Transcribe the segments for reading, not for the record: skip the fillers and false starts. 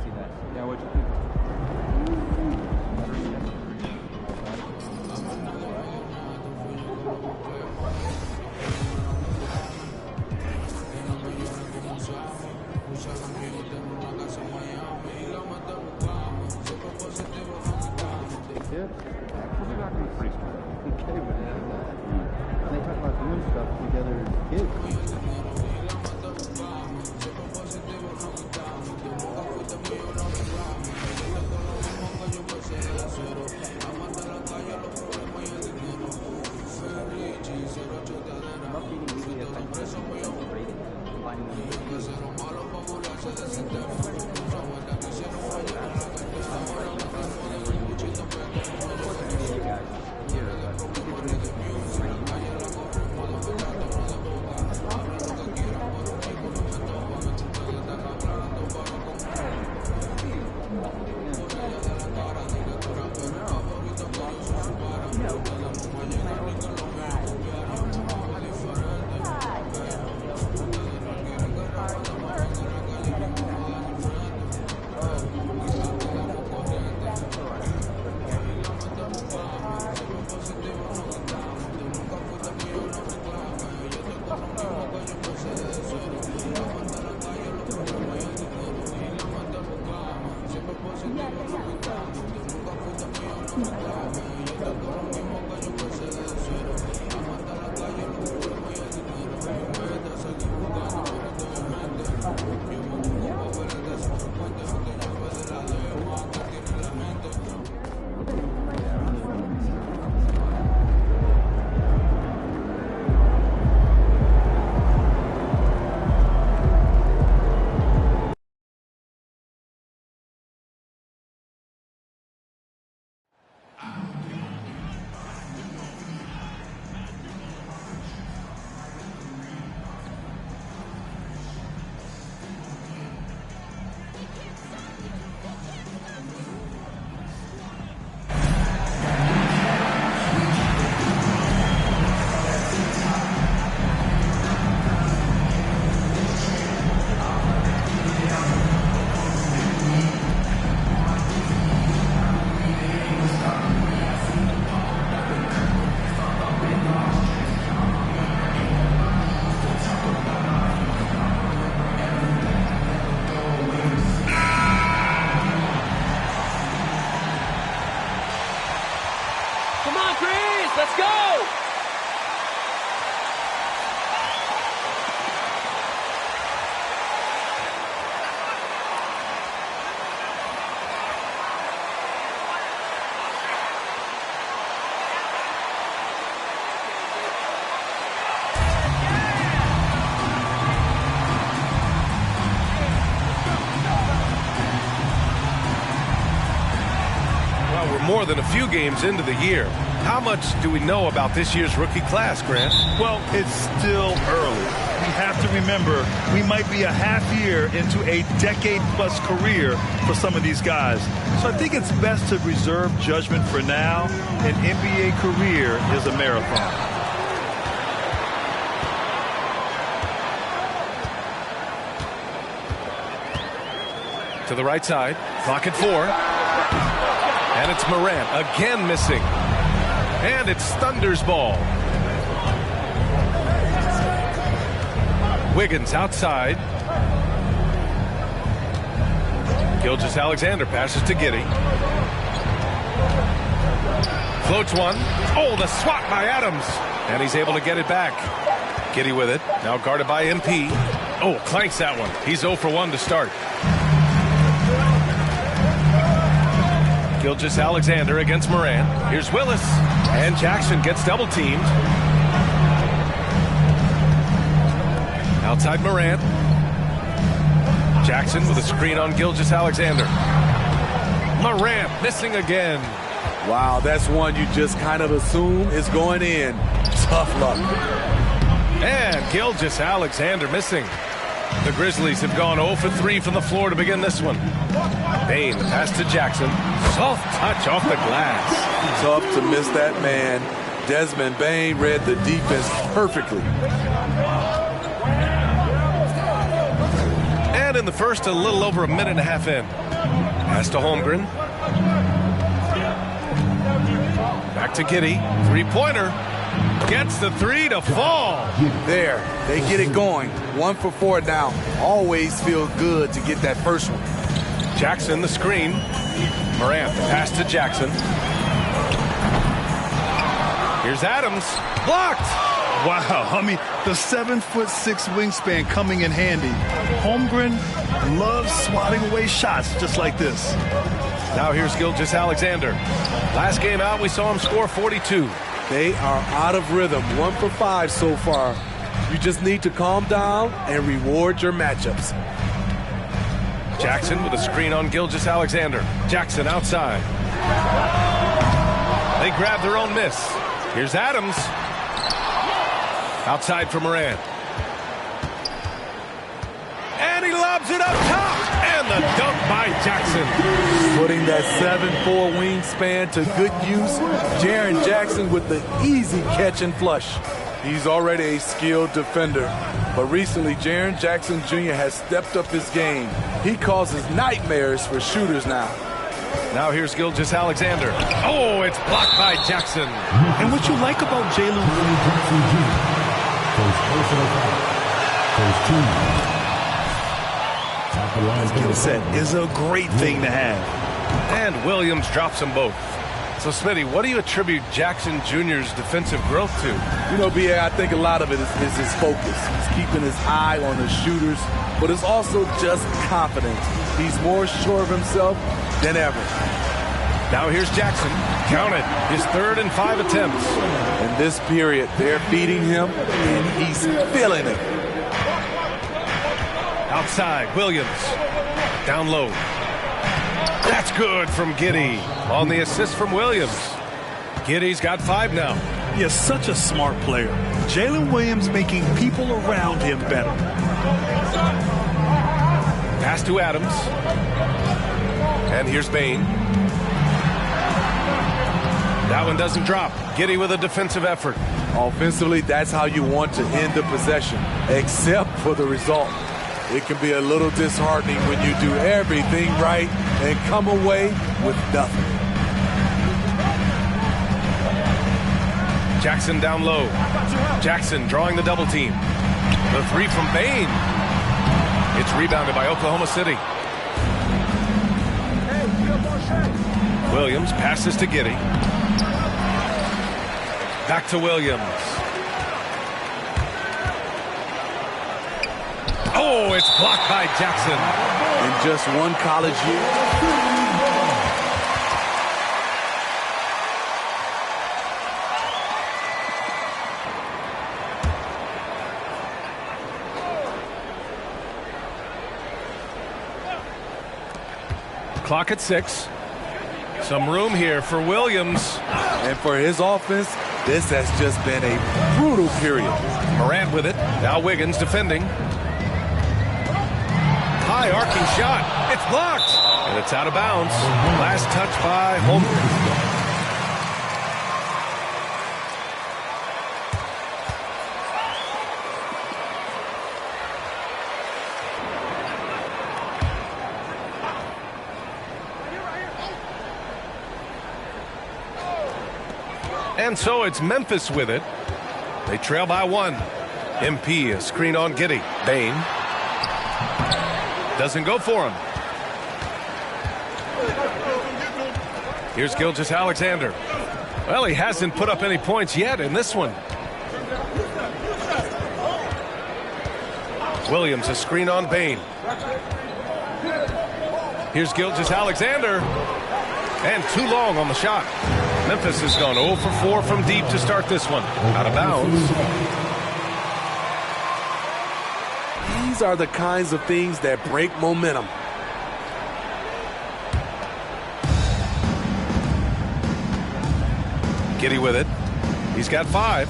see that. Yeah, what'd you think? Yeah, actually not going to be pretty smart. Okay, but they talk about doing stuff together as kids. Let's go! Well, we're more than a few games into the year. How much do we know about this year's rookie class, Grant? Well, it's still early. We have to remember we might be a half year into a decade-plus career for some of these guys. So I think it's best to reserve judgment for now. An NBA career is a marathon. To the right side, clock at 4. And it's Morant again missing. And it's Thunder's ball. Wiggins outside. Gilgeous-Alexander passes to Giddey. Floats one. Oh, the swat by Adams. And he's able to get it back. Giddey with it. Now guarded by MP. Oh, clanks that one. He's 0 for 1 to start. Gilgeous-Alexander against Morant. Here's Willis. And Jackson gets double teamed. Outside Morant. Jackson with a screen on Gilgeous-Alexander. Morant missing again. Wow, that's one you just kind of assume is going in. Tough luck. And Gilgeous-Alexander missing. The Grizzlies have gone 0 for 3 from the floor to begin this one. Bane, the pass to Jackson. Soft touch off the glass. Tough to miss that man. Desmond Bane read the defense perfectly. And in the first, a little over a minute and a half in. Pass to Holmgren. Back to Giddey. Three-pointer. Gets the three to fall. There, they get it going. 1 for 4 now. Always feel good to get that first one. Jackson, the screen. Morant, the pass to Jackson. Here's Adams. Blocked. Wow, I mean, the 7'6" wingspan coming in handy. Holmgren loves swatting away shots just like this. Now here's Gilgeous-Alexander. Last game out, we saw him score 42. They are out of rhythm. 1 for 5 so far. You just need to calm down and reward your matchups. Jackson with a screen on Gilgeous-Alexander. Jackson outside. They grab their own miss. Here's Adams. Outside for Morant. And he lobs it up top. And the dunk by Jackson. Putting that 7'4" wingspan to good use. Jaren Jackson with the easy catch and flush. He's already a skilled defender. But recently, Jaren Jackson Jr. has stepped up his game. He causes nightmares for shooters now. Now here's Gilgeous-Alexander. Oh, it's blocked by Jackson. And what you like about Jalen skill set is a great thing to have. And Williams drops them both. So, Smitty, what do you attribute Jackson Jr.'s defensive growth to? You know, B.A., I think a lot of it is his focus. He's keeping his eye on the shooters, but it's also just confidence. He's more sure of himself than ever. Now here's Jackson. Count it. His 3rd and 5 attempts. In this period, they're beating him, and he's feeling it. Outside, Williams. Down low. That's good from Giddey. On the assist from Williams. Giddey's got 5 now. He is such a smart player. Jalen Williams making people around him better. Pass to Adams. And here's Bane. That one doesn't drop. Giddey with a defensive effort. Offensively, that's how you want to end the possession, except for the result. It can be a little disheartening when you do everything right and come away with nothing. Jackson down low. Jackson drawing the double team. The 3 from Bane. It's rebounded by Oklahoma City. Williams passes to Giddey. Back to Williams. Oh, it's blocked by Jackson. In just one college year. Clock at 6. Some room here for Williams. And for his offense, this has just been a brutal period. Morant with it. Now Wiggins defending. High arcing shot. It's blocked. And it's out of bounds. Last touch by Holmgren. And so it's Memphis with it. They trail by 1. MP, a screen on Giddey. Bane. Doesn't go for him. Here's Gilgeous-Alexander. Well, he hasn't put up any points yet in this one. Williams, a screen on Bane. Here's Gilgeous-Alexander. And too long on the shot. Memphis has gone 0 for 4 from deep to start this one. Out of bounds. These are the kinds of things that break momentum. Giddey with it. He's got 5.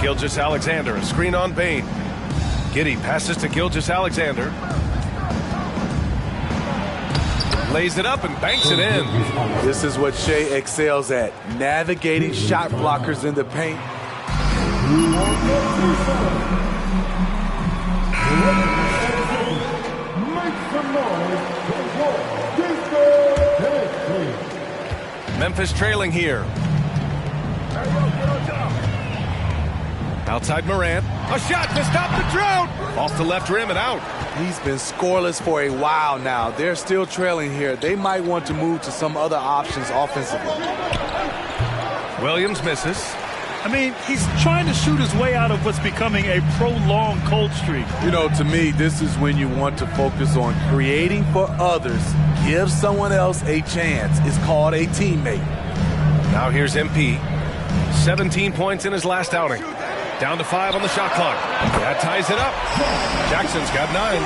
Gilgeous-Alexander, a screen on Bane. Giddey passes to Gilgeous-Alexander. Lays it up and banks it in. This is what Shea excels at, navigating shot blockers in the paint. Make some noise for Memphis trailing here. Outside Morant. A shot to stop the drought. Off the left rim and out. He's been scoreless for a while now. They're still trailing here. They might want to move to some other options offensively. Williams misses. I mean, he's trying to shoot his way out of what's becoming a prolonged cold streak. You know, to me, this is when you want to focus on creating for others. Give someone else a chance. It's called a teammate. Now here's MP. 17 points in his last outing. Down to 5 on the shot clock. That ties it up. Jackson's got 9.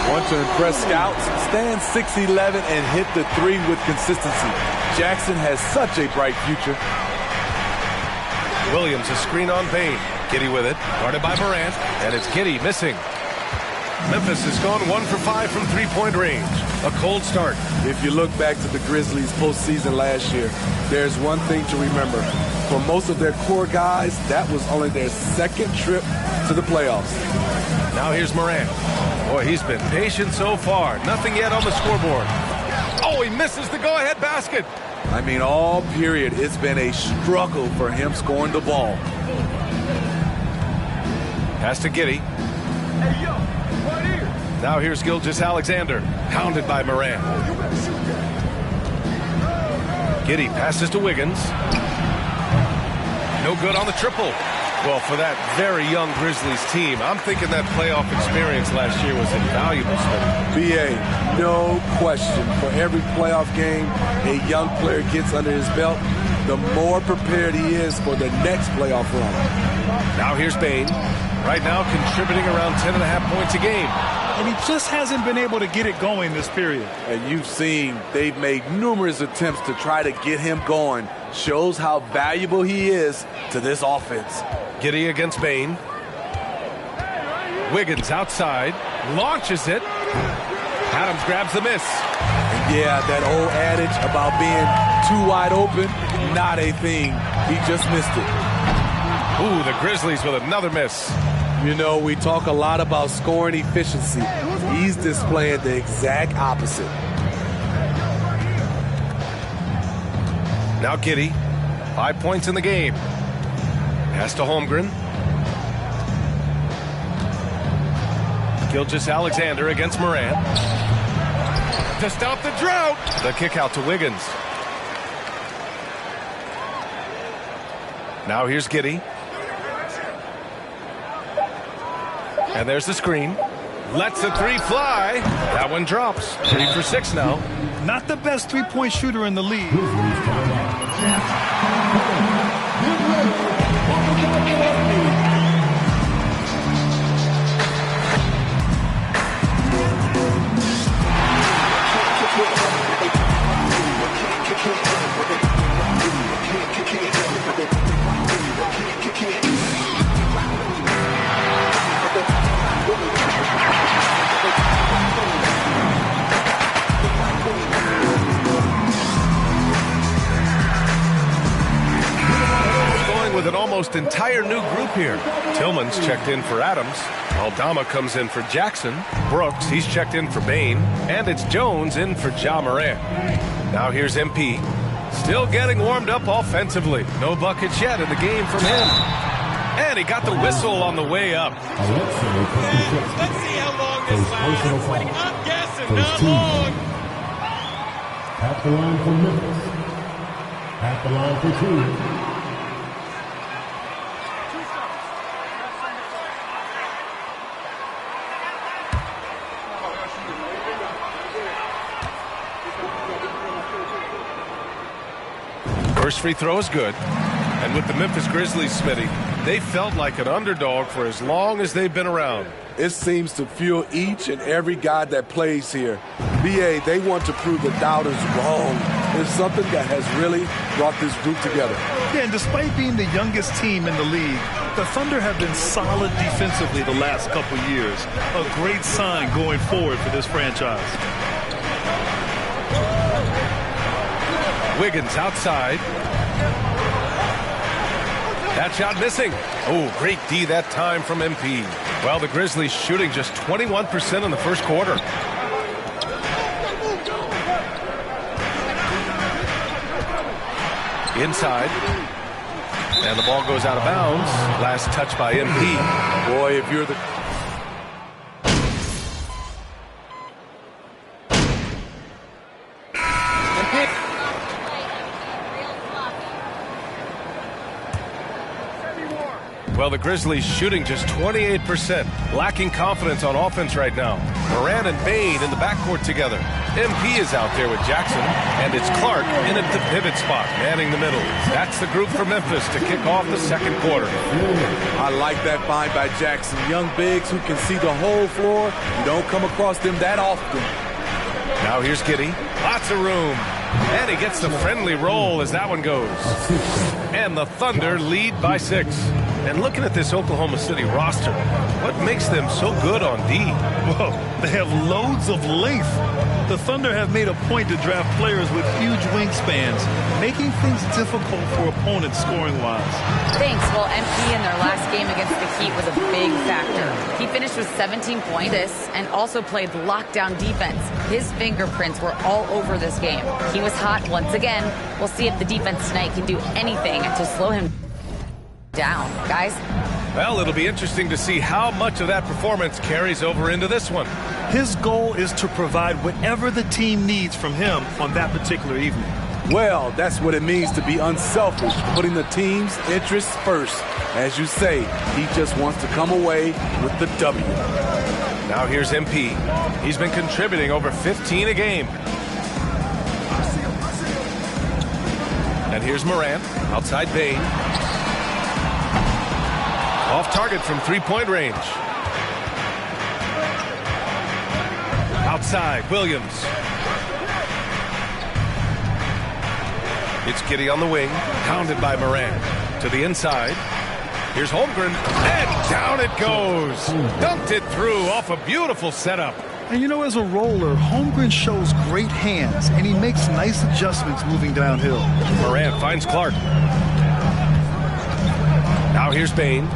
Want to impress scouts? Stand 6'11" and hit the 3 with consistency. Jackson has such a bright future. Williams a screen on Bane. Giddey with it. Guarded by Morant. And it's Giddey missing. Memphis has gone 1 for 5 from three-point range. A cold start. If you look back to the Grizzlies postseason last year, there's one thing to remember. For most of their core guys, that was only their second trip to the playoffs. Now here's Morant. Boy, he's been patient so far. Nothing yet on the scoreboard. Oh, he misses the go-ahead basket. I mean, all period, it's been a struggle for him scoring the ball. Pass to Giddey. Now here's Gilgeous-Alexander, hounded by Morant. Giddey passes to Wiggins. No good on the triple. Well, for that very young Grizzlies team, I'm thinking that playoff experience last year was invaluable. B.A., no question. For every playoff game a young player gets under his belt, the more prepared he is for the next playoff run. Now here's Bane. Right now contributing around 10.5 points a game. And he just hasn't been able to get it going this period. And you've seen they've made numerous attempts to try to get him going. Shows how valuable he is to this offense. Giddey against Bane. Wiggins outside. Launches it. Adams grabs the miss. And yeah, that old adage about being too wide open, not a thing. He just missed it. Ooh, the Grizzlies with another miss. You know, we talk a lot about scoring efficiency. He's displaying the exact opposite. Now Giddey, 5 points in the game. Pass to Holmgren. Gilgeous-Alexander against Morant. To stop the drought. The kick out to Wiggins. Now here's Giddey. And there's the screen. Lets the 3 fly. That one drops. 3 for 6 now. Not the best three-point shooter in the league. With an almost entire new group here. Tillman's checked in for Adams. Aldama comes in for Jackson. Brooks, he's checked in for Bane. And it's Jones in for Ja Morant. Now here's MP. Still getting warmed up offensively. No buckets yet in the game from him. And he got the whistle on the way up. Let's see how long this lasts. I'm guessing not long. At the line for Memphis. At the line for 2. First free throw is good. And with the Memphis Grizzlies, Smitty, they felt like an underdog for as long as they've been around. It seems to fuel each and every guy that plays here. BA, they want to prove the doubters wrong. It's something that has really brought this group together. Yeah, and despite being the youngest team in the league, the Thunder have been solid defensively the last couple years. A great sign going forward for this franchise. Wiggins outside. That shot missing. Oh, great D that time from MP. Well, the Grizzlies shooting just 21% in the first quarter. Inside. And the ball goes out of bounds. Last touch by MP. Boy, if you're the... Well, the Grizzlies shooting just 28%, lacking confidence on offense right now. Morant and Bane in the backcourt together. MP is out there with Jackson, and it's Clark in at the pivot spot, manning the middle. That's the group for Memphis to kick off the second quarter. I like that find by Jackson. Young bigs who can see the whole floor. You don't come across them that often. Now here's Giddey. Lots of room. And he gets the friendly roll as that one goes. And the Thunder lead by 6. And looking at this Oklahoma City roster, what makes them so good on D? Well, they have loads of length. The Thunder have made a point to draft players with huge wingspans, making things difficult for opponents scoring-wise. Thanks. Well, MP in their last game against the Heat was a big factor. He finished with 17 points and also played lockdown defense. His fingerprints were all over this game. He was hot once again. We'll see if the defense tonight can do anything to slow him down, guys. Well, it'll be interesting to see how much of that performance carries over into this one. His goal is to provide whatever the team needs from him on that particular evening. Well, that's what it means to be unselfish, putting the team's interests first. As you say, he just wants to come away with the W. Now here's MP. He's been contributing over 15 a game. And here's Morant, outside Bane. Off target from three-point range. Outside, Williams. It's Giddey on the wing, pounded by Morant. To the inside. Here's Holmgren, and down it goes. Dunked it through off a beautiful setup. And you know, as a roller, Holmgren shows great hands, and he makes nice adjustments moving downhill. Morant finds Clark. Now here's Bane.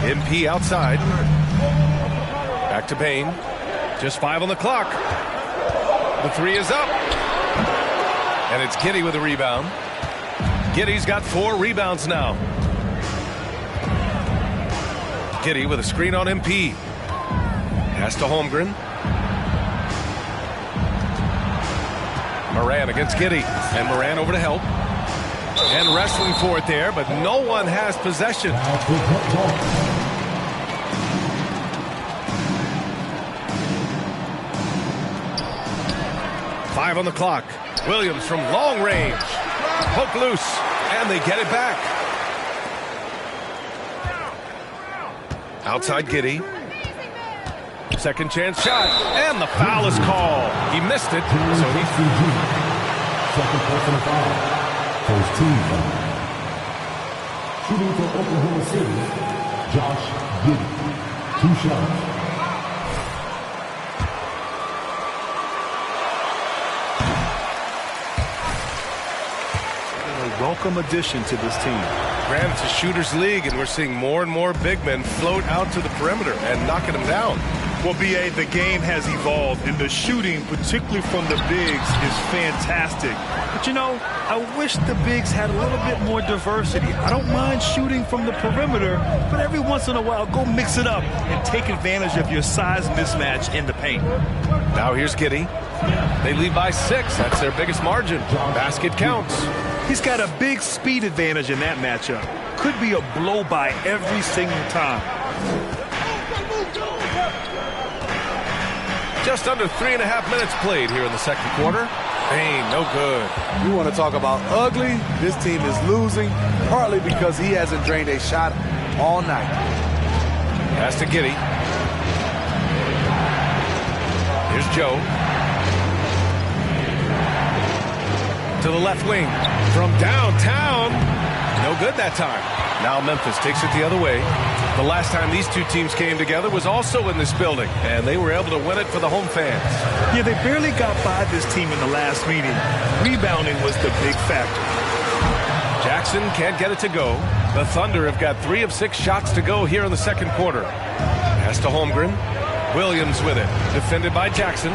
MP outside. Back to Bane. Just 5 on the clock. The 3 is up. And it's Giddey with a rebound. Giddey's got 4 rebounds now. Giddey with a screen on MP. Pass to Holmgren. Morant against Giddey. And Morant over to help. And wrestling for it there, but no one has possession. 5 on the clock. Williams from long range. Poke loose, and they get it back. Outside Giddey. Second chance shot, and the foul is called. He missed it, so he... Second personal foul. First team foul. Shooting for Oklahoma City, Josh Giddey. 2 shots. Welcome addition to this team. Graham, it's a shooter's league, and we're seeing more and more big men float out to the perimeter and knocking them down. Well, B.A., the game has evolved, and the shooting, particularly from the bigs, is fantastic. But, you know, I wish the bigs had a little bit more diversity. I don't mind shooting from the perimeter, but every once in a while, go mix it up and take advantage of your size mismatch in the paint. Now here's Giddey. They lead by 6. That's their biggest margin. Basket counts. He's got a big speed advantage in that matchup. Could be a blow by every single time. Just under 3.5 minutes played here in the second quarter. Bane, no good. You want to talk about ugly? This team is losing, partly because he hasn't drained a shot all night. Pass to Giddey. Here's Joe. To the left wing. From downtown. No good that time. Now Memphis takes it the other way. The last time these two teams came together was also in this building, and they were able to win it for the home fans. Yeah, they barely got by this team in the last meeting. Rebounding was the big factor. Jackson can't get it to go. The Thunder have got 3 of 6 shots to go here in the second quarter. Pass to Holmgren. Williams with it. Defended by Jackson.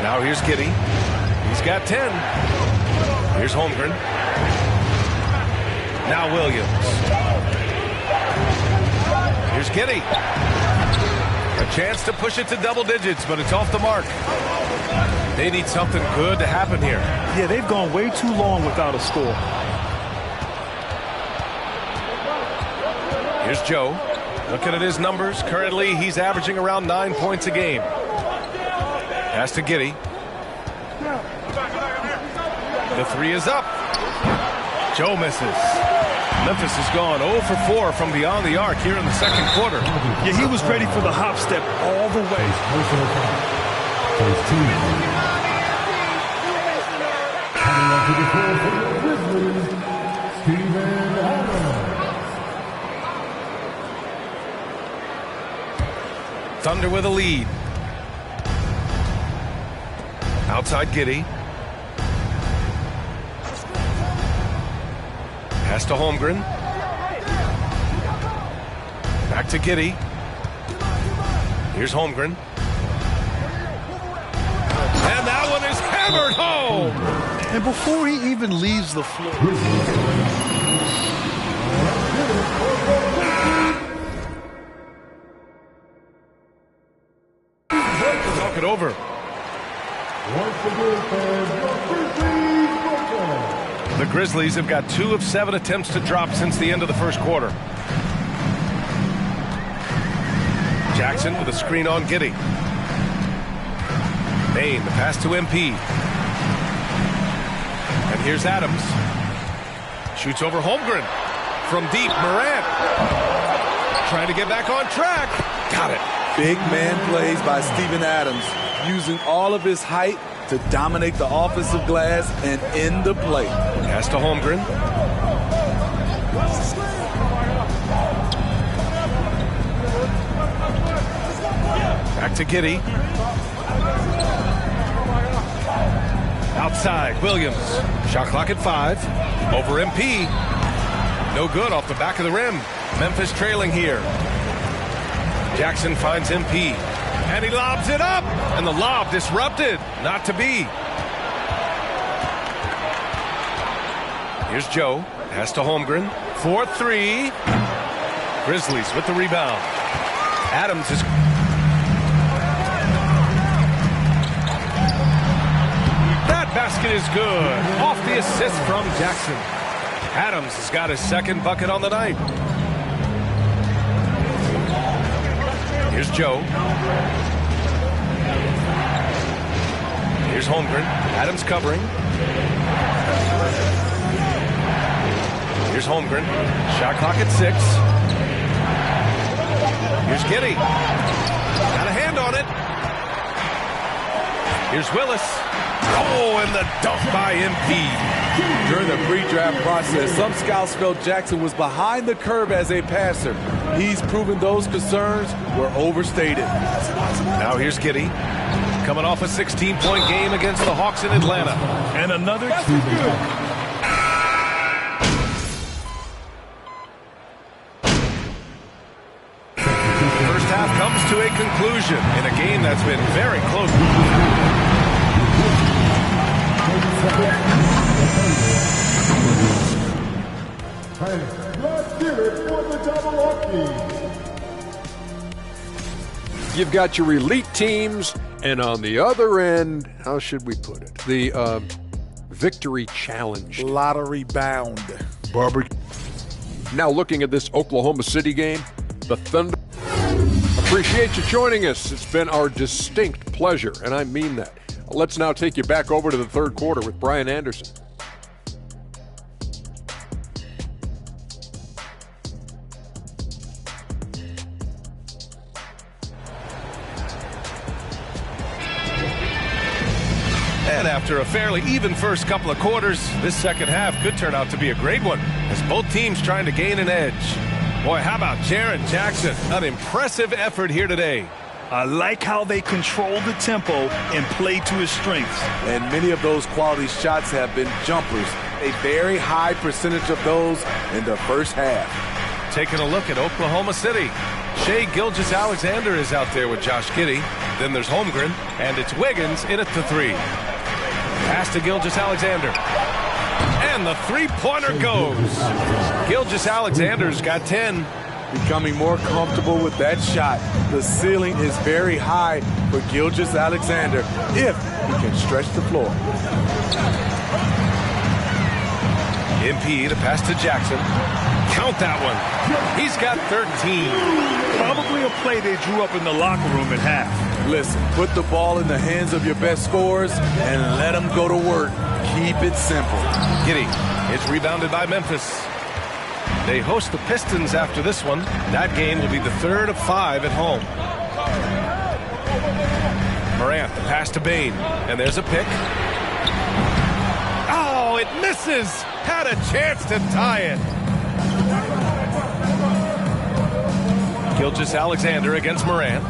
Now here's Giddey. He's got 10. Here's Holmgren. Now Williams. Here's Giddey. A chance to push it to double digits, but it's off the mark. They need something good to happen here. Yeah, they've gone way too long without a score. Here's Joe. Looking at his numbers, currently he's averaging around 9 points a game. Pass to Giddey. The three is up. Joe misses. Memphis has gone 0 for 4 from beyond the arc here in the second quarter. Yeah, he was ready for the hop step all the way. Personal foul. First team. Coming up to the floor for the Grizzlies, Steven Adams. Thunder with a lead. Outside Giddey. Pass to Holmgren. Back to Giddey. Here's Holmgren. And that one is hammered home. And before he even leaves the floor. Talk it over. The Grizzlies have got 2 of 7 attempts to drop since the end of the first quarter. Jackson with a screen on Giddey. Bane, the pass to MP. And here's Adams. Shoots over Holmgren. From deep, Morant. Trying to get back on track. Got it. Big man plays by Steven Adams, using all of his height to dominate the offensive glass and end the play. Pass to Holmgren. Back to Giddey. Outside, Williams. Shot clock at 5. Over MP. No good off the back of the rim. Memphis trailing here. Jackson finds MP. And he lobs it up. And the lob disrupted. Not to be. Here's Joe. Pass to Holmgren. 4-3. Grizzlies with the rebound. Adams is... That basket is good. Off the assist from Jackson. Adams has got his second bucket on the night. Here's Joe. Here's Holmgren. Adams covering. Here's Holmgren. Shot clock at 6. Here's Giddey. Got a hand on it. Here's Willis. Oh, and the dunk by MP. During the pre-draft process, some scouts felt Jackson was behind the curve as a passer. He's proven those concerns were overstated. Now here's Giddey. Coming off a 16-point game against the Hawks in Atlanta. And another First half comes to a conclusion in a game that's been very close. Let's hear it for the Double Hockey. You've got your elite teams, and on the other end, how should we put it? The victory challenge. Lottery bound. Now looking at this Oklahoma City game, the Thunder. Appreciate you joining us. It's been our distinct pleasure, and I mean that. Let's now take you back over to the third quarter with Brian Anderson. And after a fairly even first couple of quarters, this second half could turn out to be a great one as both teams trying to gain an edge. Boy, how about Jaren Jackson? An impressive effort here today. I like how they control the tempo and play to his strengths. And many of those quality shots have been jumpers. A very high percentage of those in the first half. Taking a look at Oklahoma City. Shai Gilgeous-Alexander is out there with Josh Giddey. Then there's Holmgren, and it's Wiggins in at the 3. Pass to Gilgeous-Alexander. And the three-pointer goes. Gilgeous-Alexander's got 10. Becoming more comfortable with that shot. The ceiling is very high for Gilgeous-Alexander if he can stretch the floor. MP to pass to Jackson. Count that one. He's got 13. Probably a play they drew up in the locker room at half. Listen, put the ball in the hands of your best scorers and let them go to work. Keep it simple. Giddey. It's rebounded by Memphis. They host the Pistons after this one. That game will be the 3rd of 5 at home. Morant, the pass to Bane. And there's a pick. Oh, it misses. Had a chance to tie it. Gilgeous-Alexander against Morant.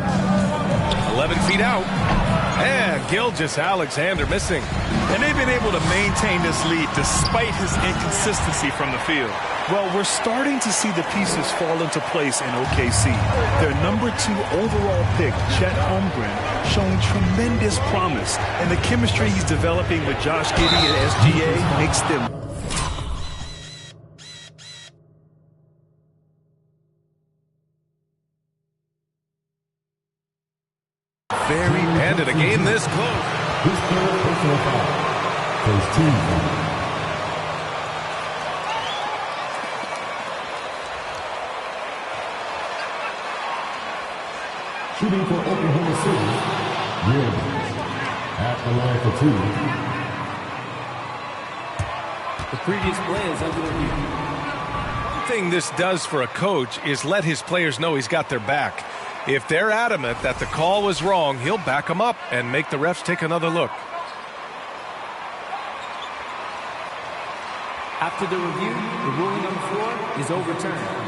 11 feet out. And Gilgeous-Alexander missing. And they've been able to maintain this lead despite his inconsistency from the field. Well, we're starting to see the pieces fall into place in OKC. Their number 2 overall pick, Chet Holmgren, showing tremendous promise. And the chemistry he's developing with Josh Giddey and SGA makes them very and in a game this close. His third personal foul. First team foul. Shooting for Oklahoma City, Wiggins at the line for 2. The previous play is under review. One thing this does for a coach is let his players know he's got their back. If they're adamant that the call was wrong, he'll back them up and make the refs take another look. After the review, the ruling on the floor is overturned.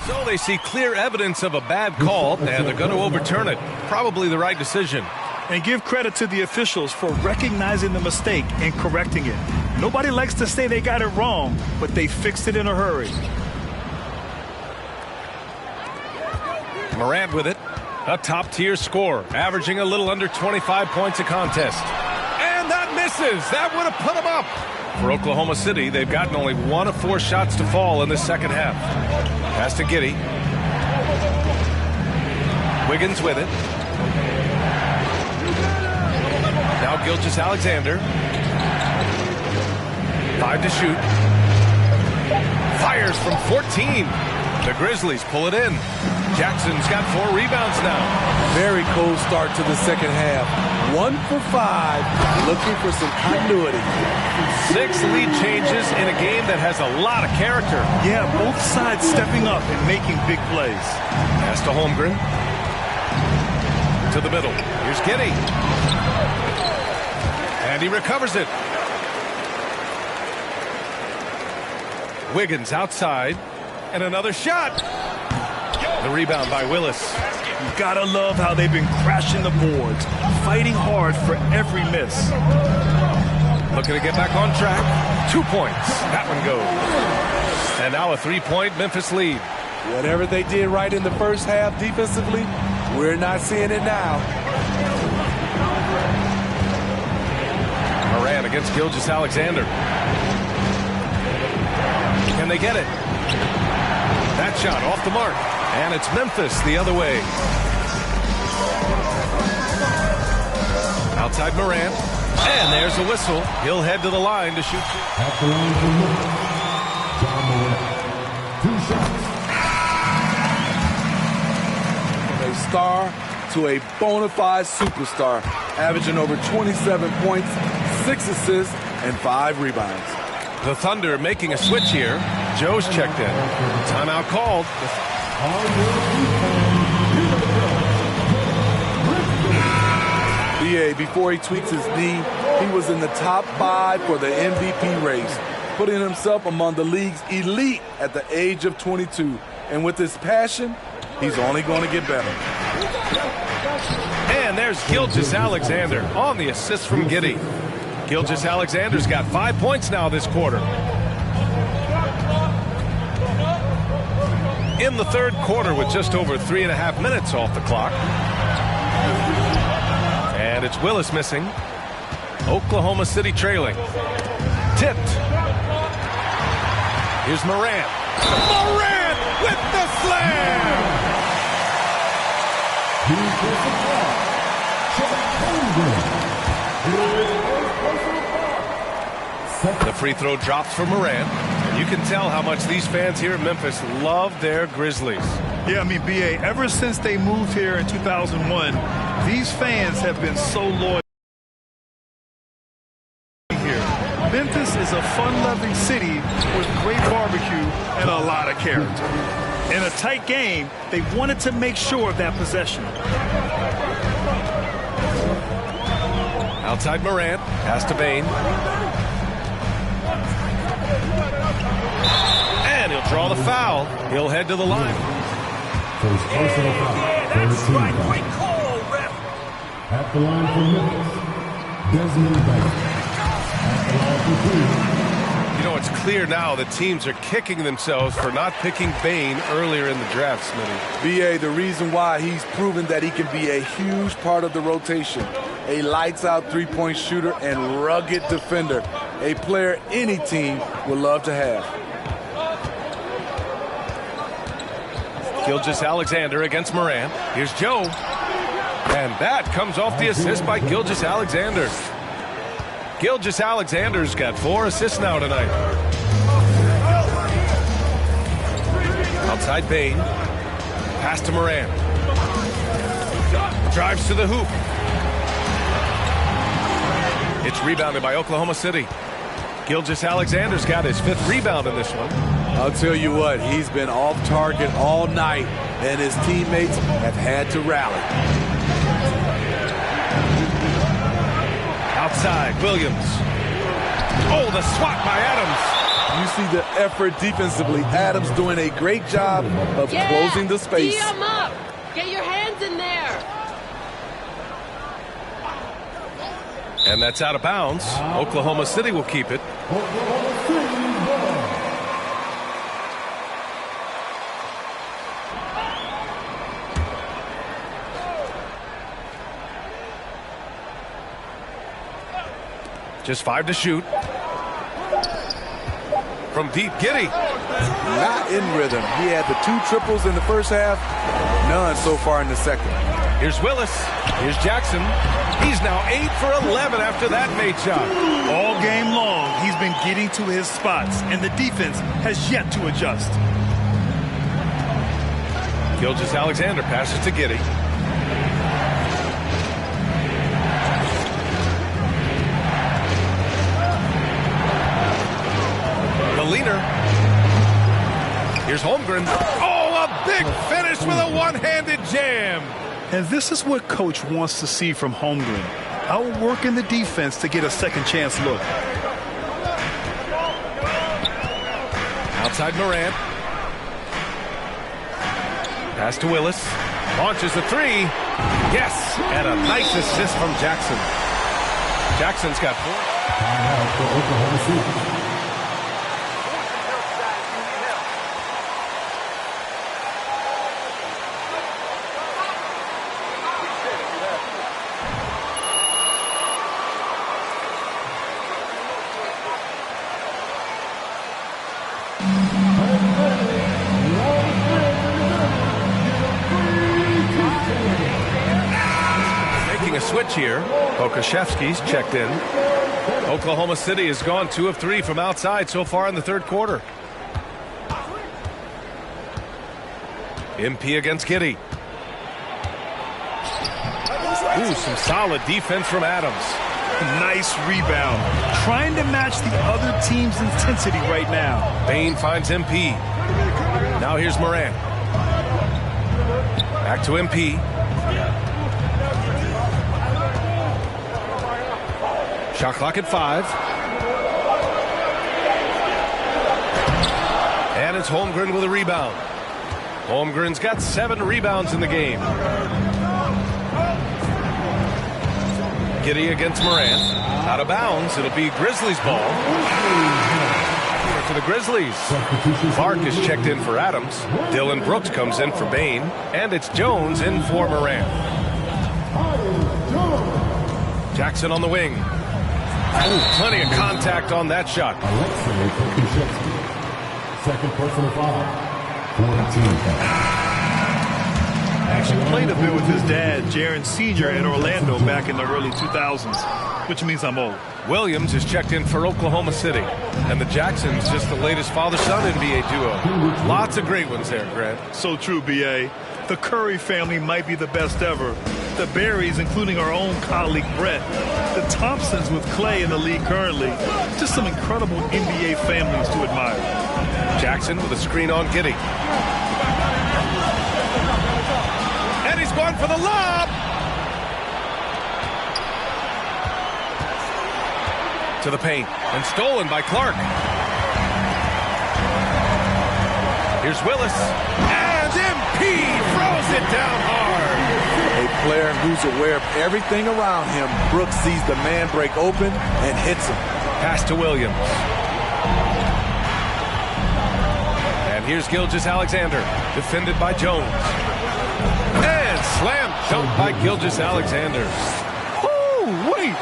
So they see clear evidence of a bad call, and they're going to overturn it. Probably the right decision. And give credit to the officials for recognizing the mistake and correcting it. Nobody likes to say they got it wrong, but they fixed it in a hurry. Morant with it. A top-tier scorer, averaging a little under 25 points a contest. And that misses. That would have put him up. For Oklahoma City, they've gotten only 1 of 4 shots to fall in the second half. Pass to Giddey. Wiggins with it. Now Gilgeous-Alexander. 5 to shoot. Fires from 14. The Grizzlies pull it in. Jackson's got 4 rebounds now. Very cold start to the second half. 1 for 5, looking for some continuity. 6 lead changes in a game that has a lot of character. Yeah, both sides stepping up and making big plays. Pass to Holmgren. To the middle. Here's Giddey. And he recovers it. Wiggins outside. And another shot. The rebound by Willis. You gotta love how they've been crashing the boards, fighting hard for every miss. Looking to get back on track. 2 points. That one goes. And now a 3-point Memphis lead. Whatever they did right in the first half defensively, we're not seeing it now. Morant against Gilgeous-Alexander. Can they get it? That shot off the mark. And it's Memphis the other way. Outside Morant. And there's a whistle. He'll head to the line to shoot. At the line for Memphis, John Morant. 2 shots. A star to a bona fide superstar, averaging over 27 points, 6 assists, and 5 rebounds. The Thunder making a switch here. Joe's checked in. Timeout called. BA, before he tweaks his knee, he was in the top 5 for the MVP race, putting himself among the league's elite at the age of 22. And with his passion, he's only going to get better. And there's Gilgeous-Alexander on the assist from Giddey. Gilgeous-Alexander's got 5 points now this quarter. In the third quarter with just over 3.5 minutes off the clock. And it's Willis missing. Oklahoma City trailing. Tipped. Here's Morant. Morant with the slam! The free throw drops for Morant. You can tell how much these fans here in Memphis love their Grizzlies. Yeah, I mean, B.A., ever since they moved here in 2001, these fans have been so loyal here. Memphis is a fun-loving city with great barbecue and a lot of character. In a tight game, they wanted to make sure of that possession. Outside Morant, pass to Bane. And he'll draw the foul. He'll head to the line. First personal foul. Great call, ref. At the line for Memphis, Desmond Bane. At the line for Cleveland. You know, it's clear now that teams are kicking themselves for not picking Bane earlier in the draft, Smitty. B.A., the reason why he's proven that he can be a huge part of the rotation. A lights-out three-point shooter and rugged defender. A player any team would love to have. Gilgeous-Alexander against Morant. Here's Joe. And that comes off the assist by Gilgeous-Alexander. Gilgeous-Alexander's got 4 assists now tonight. Outside Bane. Pass to Morant. Drives to the hoop. It's rebounded by Oklahoma City. Gilgeous-Alexander's got his 5th rebound in this one. I'll tell you what, he's been off target all night, and his teammates have had to rally. Outside, Williams. Oh, the swat by Adams. You see the effort defensively. Adams doing a great job of closing the space. Tee 'em up. Get your hands in there. And that's out of bounds. Oklahoma City will keep it. Just 5 to shoot. From deep, Giddey. Not in rhythm. He had the 2 triples in the first half, none so far in the second. Here's Willis. Here's Jackson. He's now 8 for 11 after that made shot. All game long, he's been getting to his spots, and the defense has yet to adjust. Gilgeous-Alexander passes to Giddey. Leaner. Here's Holmgren. Oh, a big finish with a one-handed jam. And this is what Coach wants to see from Holmgren. Outworking the defense to get a second chance look. Outside Morant. Pass to Willis. Launches a 3. Yes, and a nice assist from Jackson. Jackson's got 4. Timeout for Oklahoma City. Switch here. Okashevsky's checked in. Oklahoma City has gone 2 of 3 from outside so far in the 3rd quarter. MP against Giddey. Ooh, some solid defense from Adams. Nice rebound. Trying to match the other team's intensity right now. Bane finds MP. Now here's Morant. Back to MP. Shot clock at 5. And it's Holmgren with a rebound. Holmgren's got 7 rebounds in the game. Giddey against Morant. Out of bounds. It'll be Grizzlies ball. For the Grizzlies. Clark is checked in for Adams. Dylan Brooks comes in for Bane. And it's Jones in for Morant. Jackson on the wing. Ooh, plenty of contact on that shot. Alexei Pokusevski. Second personal foul. 14 foul. Actually played a bit with his dad, Jaren Sr. in Orlando back in the early 2000s, which means I'm old. Williams is checked in for Oklahoma City. And the Jacksons, just the latest father-son NBA duo. Lots of great ones there, Grant. So true, B.A. The Curry family might be the best ever. The Berrys, including our own colleague Brett. The Thompsons with Clay in the league currently. Just some incredible NBA families to admire. Jackson with a screen on Giddey. And he's going for the lob! To the paint, and stolen by Clark. Here's Willis, and MP throws it down hard. A player who's aware of everything around him. Brooks sees the man break open and hits him. Pass to Williams. And here's Gilgeous-Alexander, defended by Jones. And slam dunk by Gilgeous-Alexander. Oh, wait,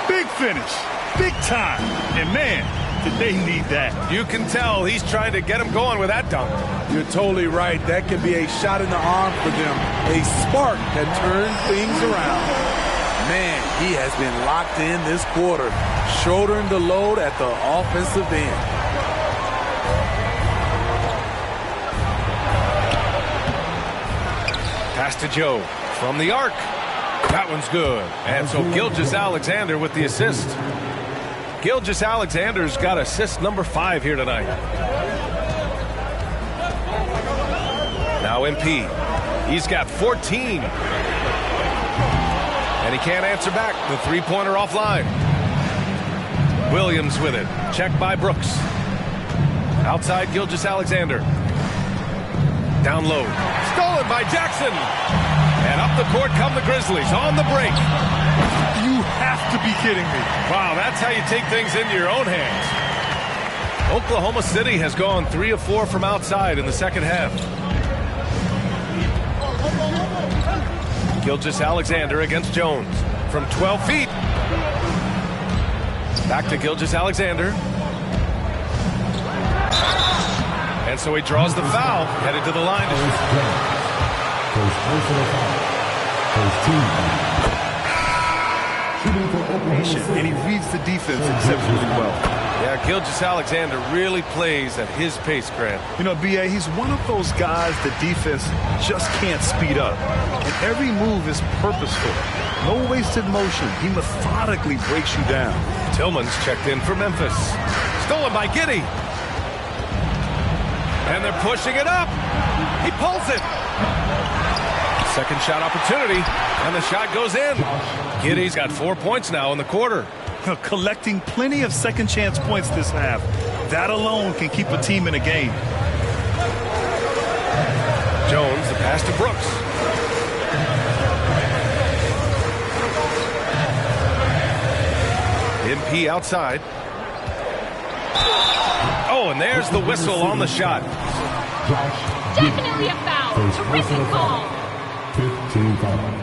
big finish. Big time. And man, did they need that. You can tell he's trying to get him going with that dunk. You're totally right. That could be a shot in the arm for them. A spark that turns things around. Man, he has been locked in this quarter, shouldering the load at the offensive end. Pass to Joe from the arc. That one's good. And so Gilgeous-Alexander with the assist. Gilgeous-Alexander's got assist number 5 here tonight. Now MP. He's got 14. And he can't answer back. The three-pointer offline. Williams with it. Checked by Brooks. Outside Gilgeous-Alexander. Down low. Stolen by Jackson. And up the court come the Grizzlies on the break. You have to be kidding me. Wow, that's how you take things into your own hands. Oklahoma City has gone 3 of 4 from outside in the second half. Gilgeous-Alexander against Jones from 12 feet. Back to Gilgeous-Alexander. And so he draws the foul, headed to the line to shoot. First personal foul. First team foul. Shooting for Oklahoma City. And he reads the defense exceptionally well. Yeah, Gilgeous-Alexander really plays at his pace, Grant. You know, B.A., he's one of those guys the defense just can't speed up. And every move is purposeful. No wasted motion. He methodically breaks you down. Tillman's checked in for Memphis. Stolen by Giddey. And they're pushing it up. He pulls it. Second shot opportunity. And the shot goes in. Giddey's got 4 points now in the quarter. Collecting plenty of second chance points this half. That alone can keep a team in a game. Jones, the pass to Brooks. MP outside. Oh, and there's the whistle on the shot. Definitely a foul. Terrific call. 15 foul.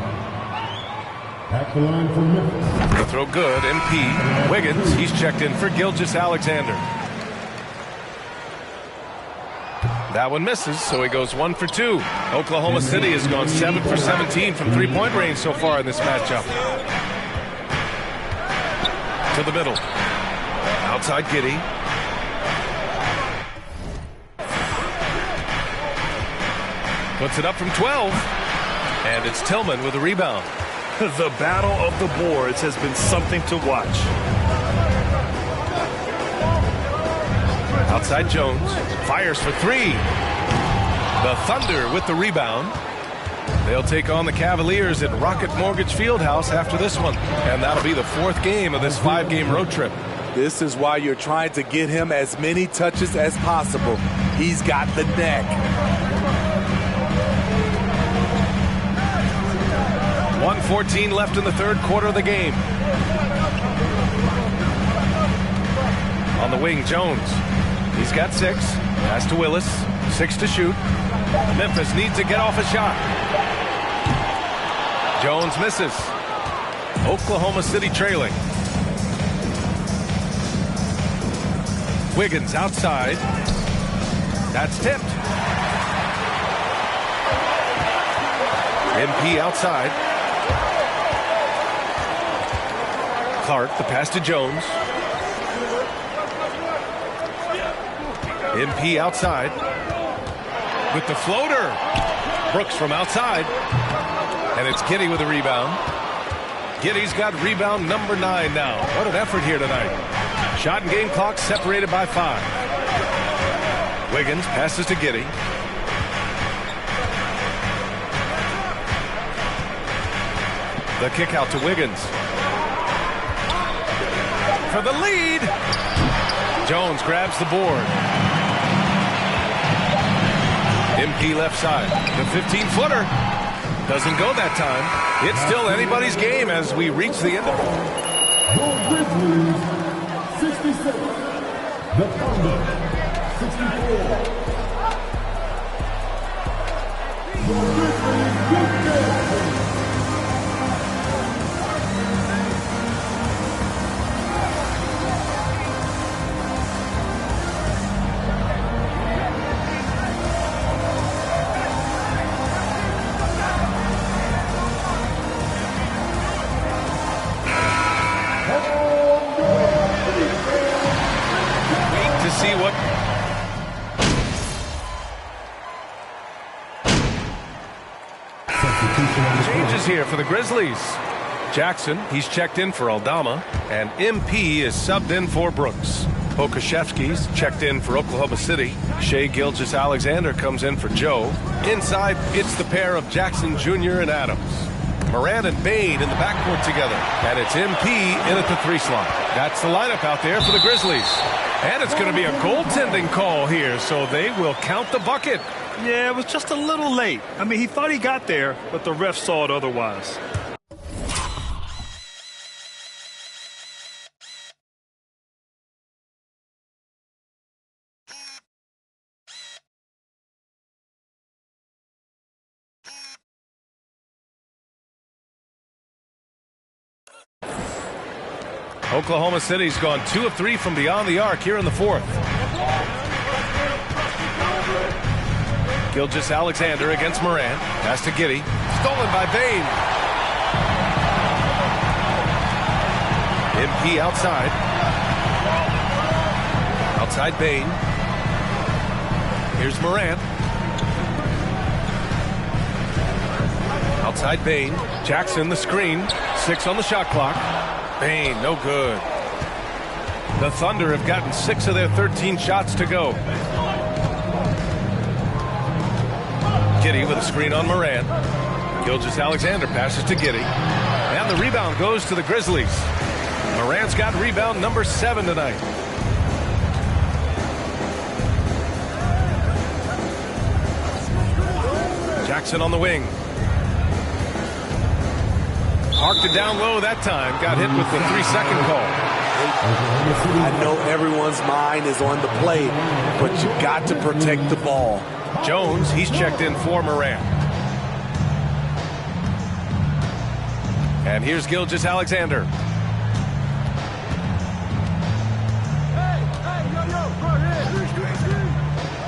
At the line for Memphis. The throw good. MP. Wiggins, he's checked in for Gilgeous-Alexander. That one misses, so he goes 1 for 2. Oklahoma City has gone 7 for 17 from three-point range so far in this matchup. To the middle. Outside Giddey. Puts it up from 12. And it's Tillman with a rebound. The battle of the boards has been something to watch. Outside Jones. Fires for 3. The Thunder with the rebound. They'll take on the Cavaliers at Rocket Mortgage Fieldhouse after this one. And that'll be the 4th game of this 5-game road trip. This is why you're trying to get him as many touches as possible. He's got the neck. 1:14 left in the third quarter of the game. On the wing, Jones. He's got 6. Pass to Willis. 6 to shoot. Memphis needs to get off a shot. Jones misses. Oklahoma City trailing. Wiggins outside. That's tipped. MP outside. Clark, the pass to Jones. MP outside. With the floater. Brooks from outside. And it's Giddey with a rebound. Giddey's got rebound number 9 now. What an effort here tonight. Shot and game clock separated by 5. Wiggins passes to Giddey. The kick out to Wiggins. For the lead. Jones grabs the board. MP left side. The 15-footer. Doesn't go that time. It's still anybody's game as we reach the end of it. The Grizzlies, 66. The Thunder, 64. The Grizzlies get there. Changes here for the Grizzlies. Jackson, he's checked in for Aldama, and MP is subbed in for Brooks. Okashevsky's checked in for Oklahoma City. Shai Gilgeous-Alexander comes in for Joe. Inside, it's the pair of Jackson Jr. and Adams. Morant and Bane in the backcourt together. And it's MP in at the 3 slot. That's the lineup out there for the Grizzlies. And it's going to be a goaltending call here, so they will count the bucket. Yeah, it was just a little late. I mean, he thought he got there, but the ref saw it otherwise. Oklahoma City's gone 2 of 3 from beyond the arc here in the 4th. Gilgeous-Alexander against Morant. Pass to Giddey. Stolen by Bane. MP outside. Outside Bane. Here's Morant. Outside Bane. Jackson the screen. 6 on the shot clock. Bane, no good. The Thunder have gotten 6 of their 13 shots to go. Giddey with a screen on Morant. Gilgeous-Alexander passes to Giddey. And the rebound goes to the Grizzlies. Morant's got rebound number 7 tonight. Jackson on the wing. Parked it down low that time. Got hit with the 3-second call. I know everyone's mind is on the play, but you got to protect the ball. Jones, he's checked in for Morant. And here's Gilgeous-Alexander.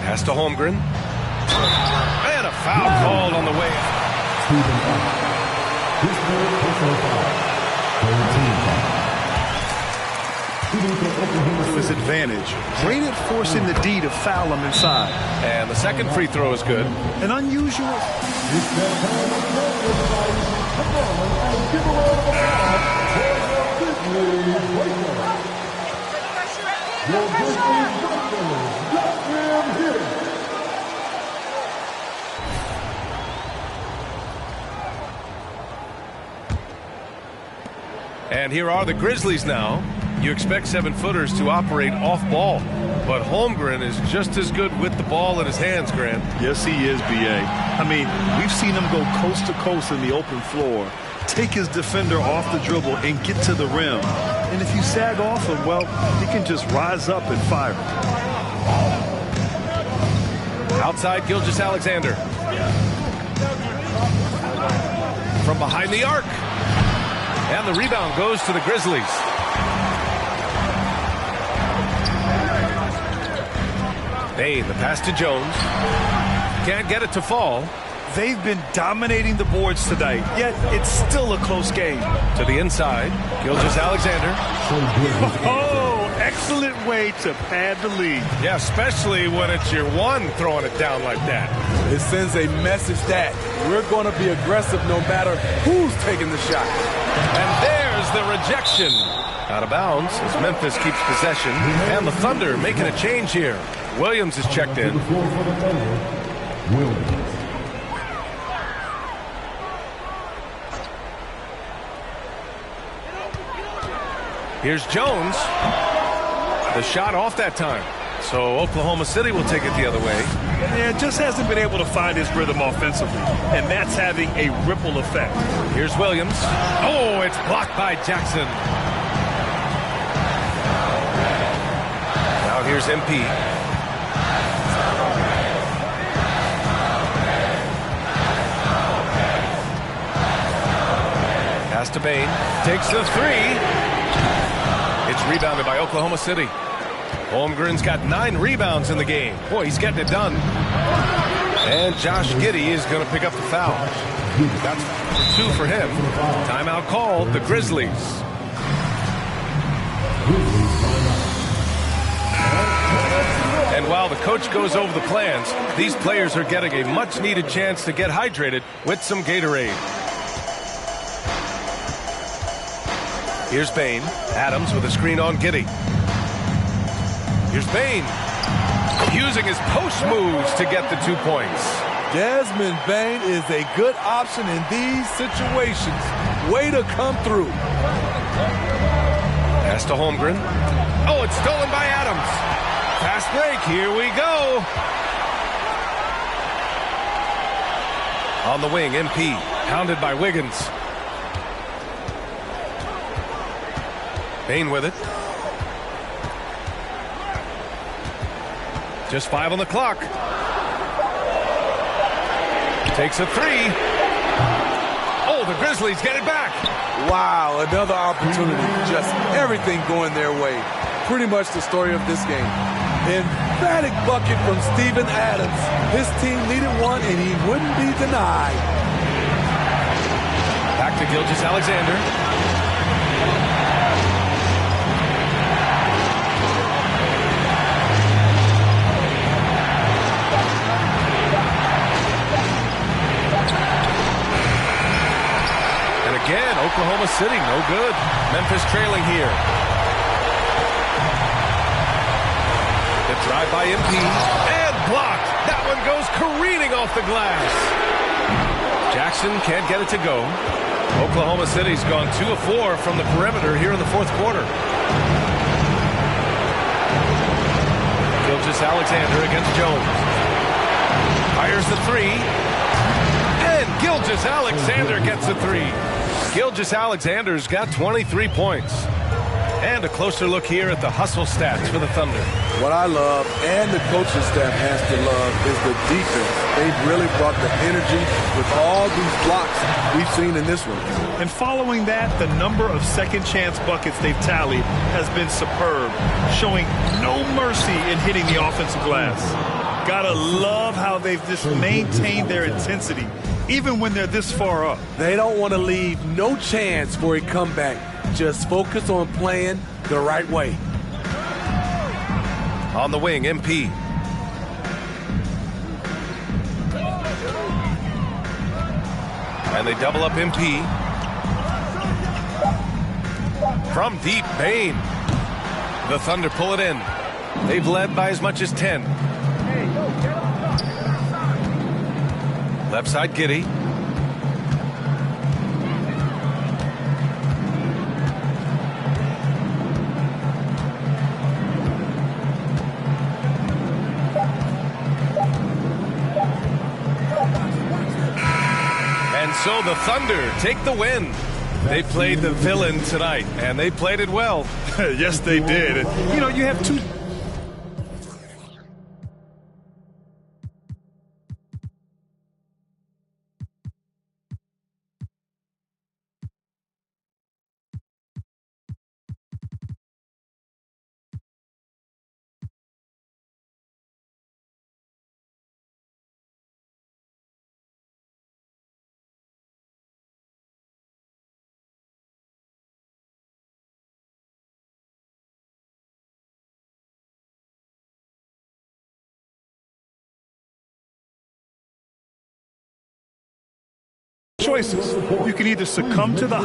Pass to Holmgren. And a foul called on the way out. To his advantage. Great at forcing the D to foul him inside. And the second free throw is good. An unusual. And here are the Grizzlies now. You expect 7-footers to operate off ball, but Holmgren is just as good with the ball in his hands, Grant. Yes, he is, B.A. I mean, we've seen him go coast to coast in the open floor, take his defender off the dribble and get to the rim. And if you sag off him, well, he can just rise up and fire. Outside Gilgeous-Alexander. From behind the arc. And the rebound goes to the Grizzlies. Bane, the pass to Jones. Can't get it to fall. They've been dominating the boards tonight, yet it's still a close game. To the inside, Gilgeous-Alexander. Oh, excellent way to pad the lead. Yeah, especially when it's your one throwing it down like that. It sends a message that we're going to be aggressive no matter who's taking the shot. And there's the rejection. Out of bounds as Memphis keeps possession. And the Thunder making a change here. Williams is checked in. Williams. Here's Jones. The shot off that time. So Oklahoma City will take it the other way. Yeah, just hasn't been able to find his rhythm offensively, and that's having a ripple effect. Here's Williams. Oh, it's blocked by Jackson. Now here's MP. Pass to Bane. Takes the three. It's rebounded by Oklahoma City. Holmgren's got 9 rebounds in the game. Boy, he's getting it done. And Josh Giddey is going to pick up the foul. That's 2 for him. Timeout called, the Grizzlies. And while the coach goes over the plans, these players are getting a much-needed chance to get hydrated with some Gatorade. Here's Bane. Adams with a screen on Giddey. Here's Bane. Using his post moves to get the 2 points. Desmond Bane is a good option in these situations. Way to come through. Pass to Holmgren. Oh, it's stolen by Adams. Fast break. Here we go. On the wing, MP. Hounded by Wiggins. Bane with it. Just 5 on the clock. Takes a 3. Oh, the Grizzlies get it back. Wow, another opportunity. Just everything going their way. Pretty much the story of this game. Emphatic bucket from Steven Adams. His team needed one, and he wouldn't be denied. Back to Gilgeous-Alexander. Again, Oklahoma City, no good. Memphis trailing here. The drive by MP, and blocked. That one goes careening off the glass. Jackson can't get it to go. Oklahoma City's gone 2 of 4 from the perimeter here in the 4th quarter. Gilgeous-Alexander against Jones. Fires the 3. And Gilgeous-Alexander gets the 3. Gilgeous-Alexander's got 23 points. And a closer look here at the hustle stats for the Thunder. What I love, and the coaching staff has to love, is the defense. They've really brought the energy with all these blocks we've seen in this one. And following that, the number of second-chance buckets they've tallied has been superb, showing no mercy in hitting the offensive glass. Gotta love how they've just maintained their intensity, even when they're this far up. They don't want to leave no chance for a comeback. Just focus on playing the right way. On the wing, MP. And they double up MP. From deep, Bane. The Thunder pull it in. They've led by as much as 10. Left side, Giddey. And so the Thunder take the win. They played the villain tonight, and they played it well. Yes, they did. You know, you have 2 choices. You can either succumb to the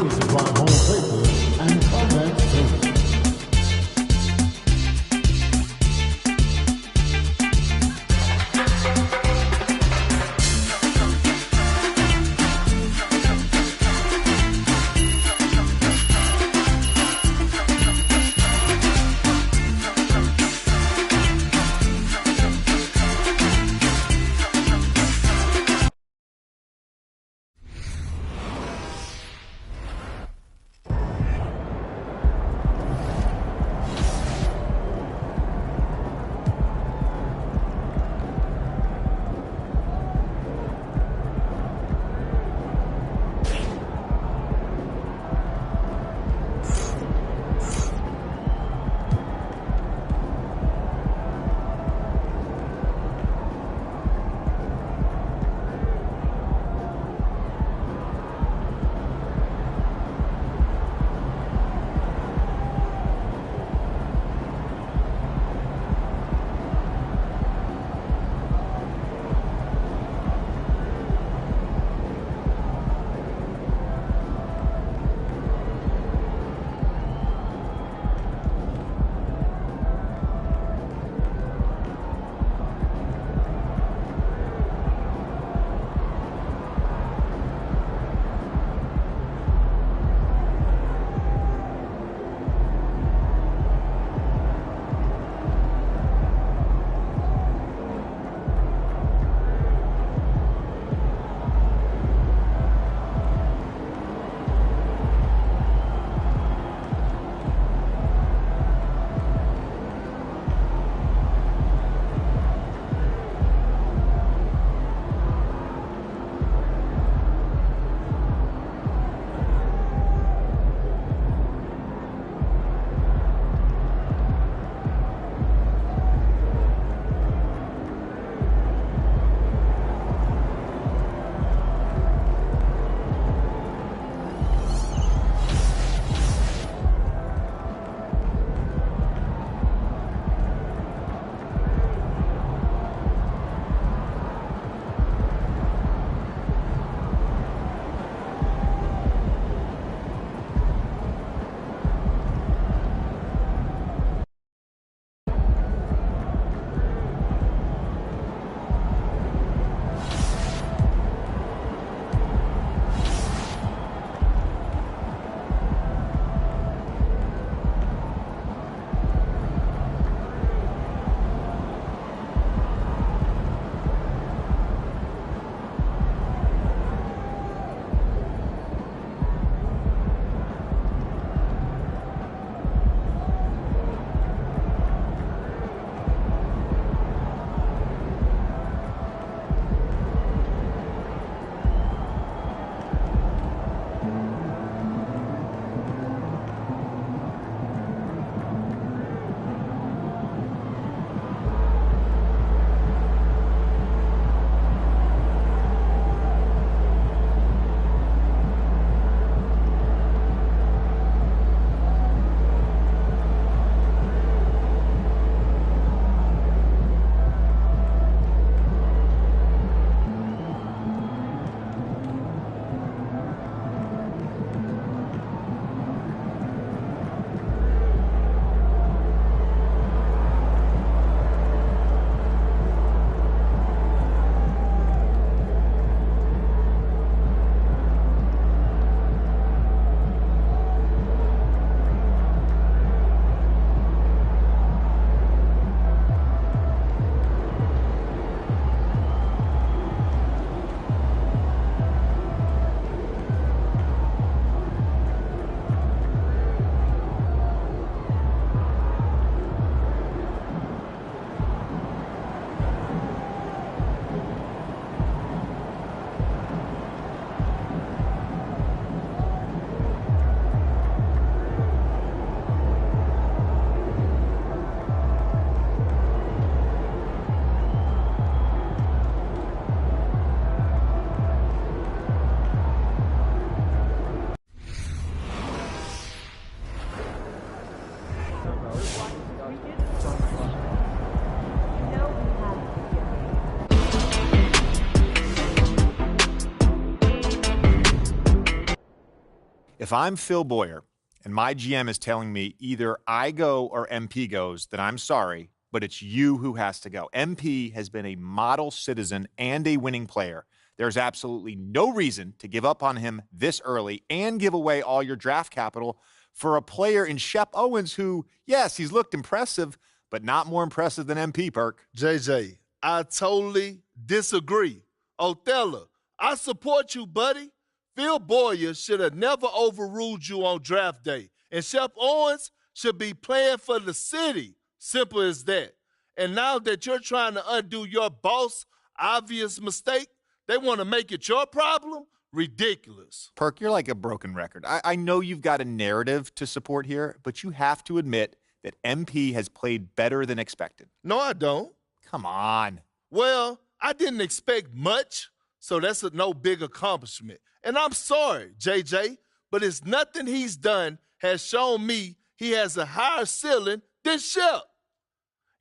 If I'm Phil Boyer and my GM is telling me either I go or MP goes, then I'm sorry, but it's you who has to go. MP has been a model citizen and a winning player. There's absolutely no reason to give up on him this early and give away all your draft capital for a player in Shep Owens who, yes, he's looked impressive, but not more impressive than MP, Perk. JJ, I totally disagree. Othello, I support you, buddy. Phil Boyer should have never overruled you on draft day. And Shep Owens should be playing for the city. Simple as that. And now that you're trying to undo your boss' obvious mistake, they want to make it your problem? Ridiculous. Perk, you're like a broken record. I know you've got a narrative to support here, but you have to admit that MP has played better than expected. No, I don't. Come on. Well, I didn't expect much, so that's a no big accomplishment. And I'm sorry, JJ, but it's nothing he's done has shown me he has a higher ceiling than Shep.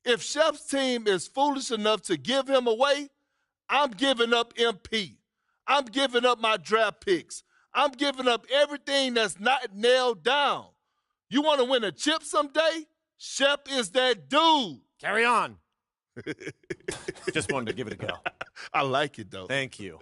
If Shep's team is foolish enough to give him away, I'm giving up MP. I'm giving up my draft picks. I'm giving up everything that's not nailed down. You want to win a chip someday? Shep is that dude. Carry on. Just wanted to give it a go. I like it, though. Thank you.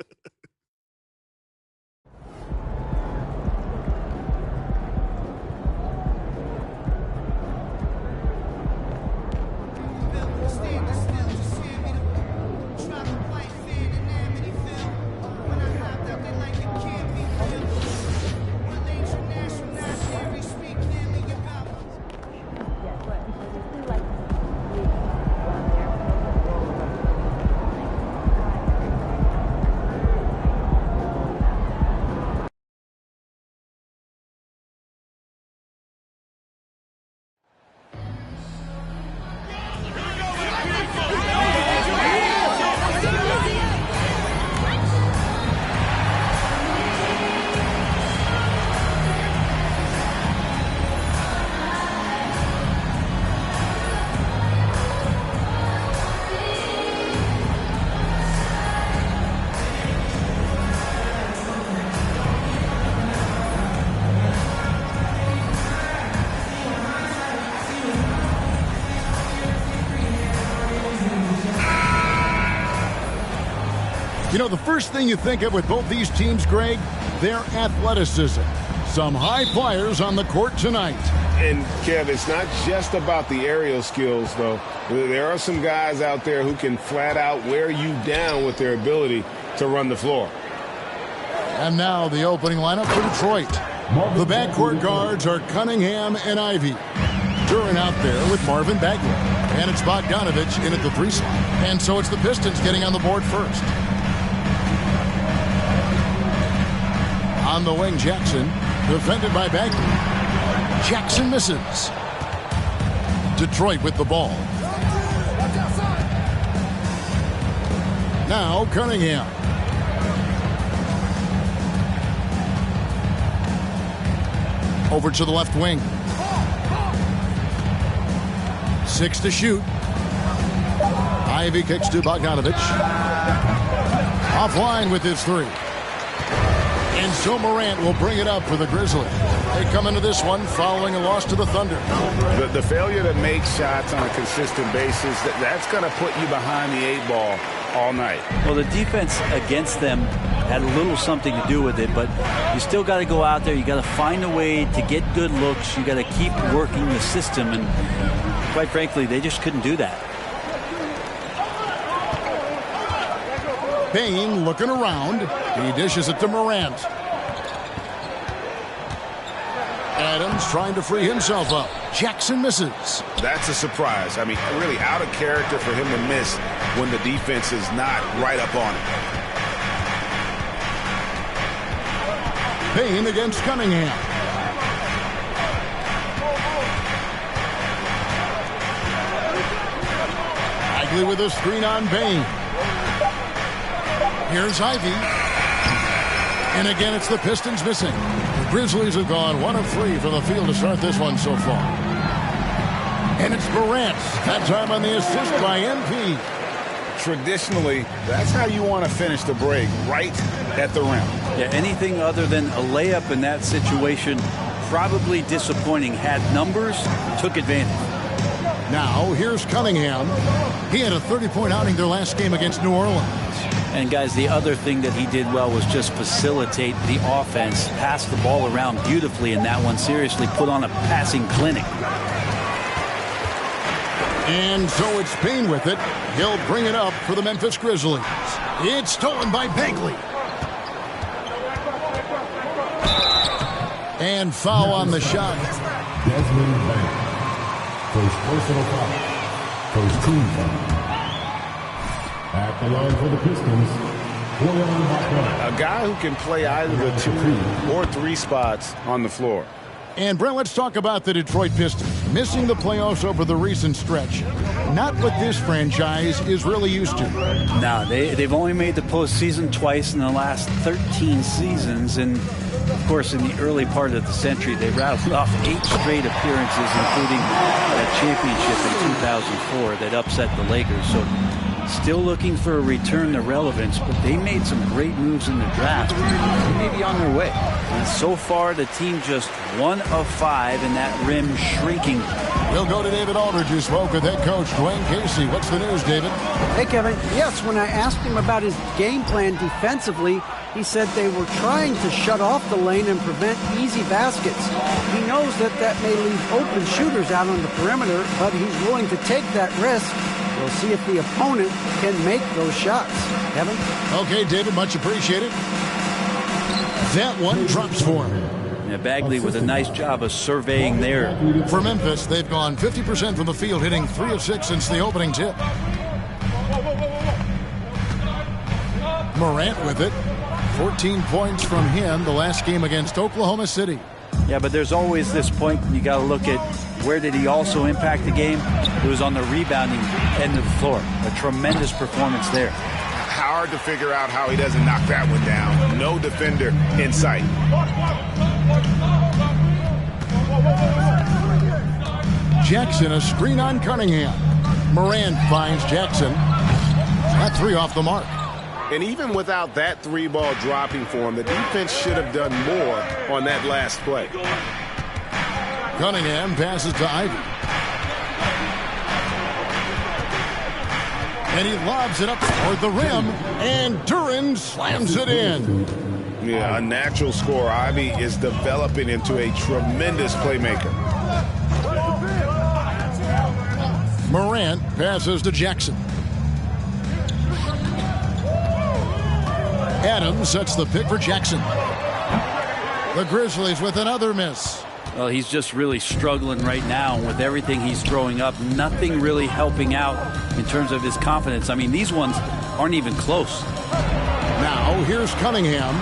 You know, the first thing you think of with both these teams, Greg, their athleticism. Some high flyers on the court tonight. And, Kev, it's not just about the aerial skills, though. There are some guys out there who can flat out wear you down with their ability to run the floor. And now the opening lineup for Detroit. The backcourt guards are Cunningham and Ivy. Duran out there with Marvin Bagley. And it's Bogdanovich in at the 3 slot. And so it's the Pistons getting on the board first. On the wing, Jackson, defended by Bagley. Jackson misses. Detroit with the ball. Now Cunningham. Over to the left wing. 6 to shoot. Ivy kicks to Bogdanovich. Offline with his 3. And so Morant will bring it up for the Grizzlies. They come into this one following a loss to the Thunder. The failure to make shots on a consistent basis, that's going to put you behind the 8 ball all night. Well, the defense against them had a little something to do with it, but you still got to go out there. You got to find a way to get good looks. You got to keep working the system, and quite frankly, they just couldn't do that. Payne looking around. He dishes it to Morant. Adams trying to free himself up. Jackson misses. That's a surprise. I mean, really out of character for him to miss when the defense is not right up on him. Payne against Cunningham. Bagley with a screen on Payne. Here's Ivy. And again, it's the Pistons missing. The Grizzlies have gone 1 of 3 from the field to start this one so far. And it's Morant. That time on the assist by MP. Traditionally, that's how you want to finish the break, right at the rim. Yeah, anything other than a layup in that situation, probably disappointing. Had numbers, took advantage. Now, here's Cunningham. He had a 30-point outing their last game against New Orleans. And, guys, the other thing that he did well was just facilitate the offense, pass the ball around beautifully in that one, seriously put on a passing clinic. And so it's Payne with it. He'll bring it up for the Memphis Grizzlies. It's stolen by Bagley. And foul on the shot. Desmond Bain. First personal foul. First team foul. At the line for the Pistons, a guy who can play either the 2 or 3 spots on the floor. And, Brent, let's talk about the Detroit Pistons. Missing the playoffs over the recent stretch. Not what this franchise is really used to. No, they've only made the postseason twice in the last 13 seasons. And, of course, in the early part of the century, they rattled off 8 straight appearances, including that championship in 2004 that upset the Lakers. So still looking for a return to relevance, but they made some great moves in the draft. They may be on their way. And so far, the team just 1 of 5, and that rim shrinking. We'll go to David Aldridge, who spoke with head coach Dwayne Casey. What's the news, David? Hey, Kevin. Yes, when I asked him about his game plan defensively, he said they were trying to shut off the lane and prevent easy baskets. He knows that may leave open shooters out on the perimeter, but he's willing to take that risk. We'll see if the opponent can make those shots. Kevin? Okay, David, much appreciated. That one drops for him. Yeah, Bagley with a nice job of surveying there. For Memphis, they've gone 50% from the field, hitting 3 of 6 since the opening tip. Morant with it. 14 points from him the last game against Oklahoma City. Yeah, but there's always this point you got to look at where did he also impact the game? It was on the rebounding end of the floor. A tremendous performance there. Hard to figure out how he doesn't knock that one down. No defender in sight. Jackson, a screen on Cunningham. Morant finds Jackson. That 3 off the mark. And even without that 3-ball dropping for him, the defense should have done more on that last play. Cunningham passes to Ivy. And he lobs it up toward the rim, and Duren slams it in. Yeah, a natural scorer. Ivy is developing into a tremendous playmaker. Morant passes to Jackson. Adams sets the pick for Jackson. The Grizzlies with another miss. Well, he's just really struggling right now with everything he's throwing up. Nothing really helping out in terms of his confidence. I mean, these ones aren't even close. Now, here's Cunningham.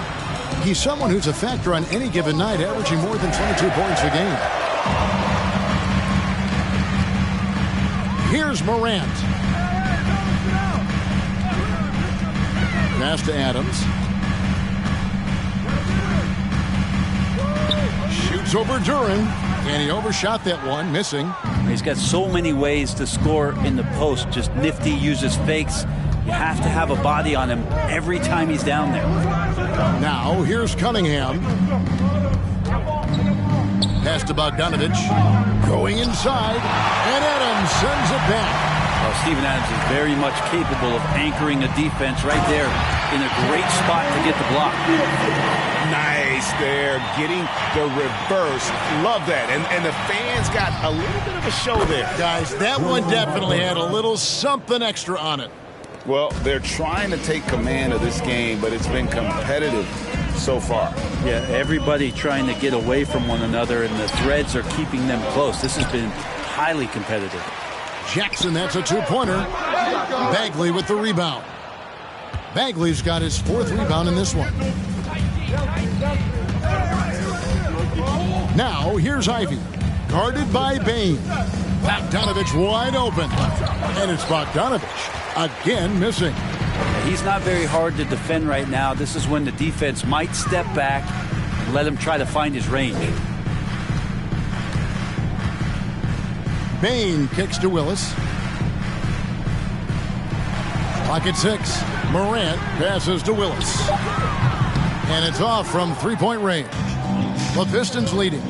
He's someone who's a factor on any given night, averaging more than 22 points a game. Here's Morant. Pass to Adams. Shoots over Duren, and he overshot that one, missing. He's got so many ways to score in the post. Just nifty, uses fakes. You have to have a body on him every time he's down there. Now, here's Cunningham. Pass to Bogdanovich. Going inside, and Adams sends it back. Well, Steven Adams is very much capable of anchoring a defense right there in a great spot to get the block. Nice there, getting the reverse. Love that. And the fans got a little bit of a show there. Guys, that one definitely had a little something extra on it. Well, they're trying to take command of this game, but it's been competitive so far. Yeah, everybody trying to get away from one another, and the threads are keeping them close. This has been highly competitive. Jackson, that's a 2-pointer. Bagley with the rebound. Bagley's got his 4th rebound in this one. Now, here's Ivy. Guarded by Bain. Bogdanovich wide open. And it's Bogdanovich again missing. He's not very hard to defend right now. This is when the defense might step back and let him try to find his range. Bain kicks to Willis. Pocket 6. Morant passes to Willis. And it's off from three-point range. The Pistons leading.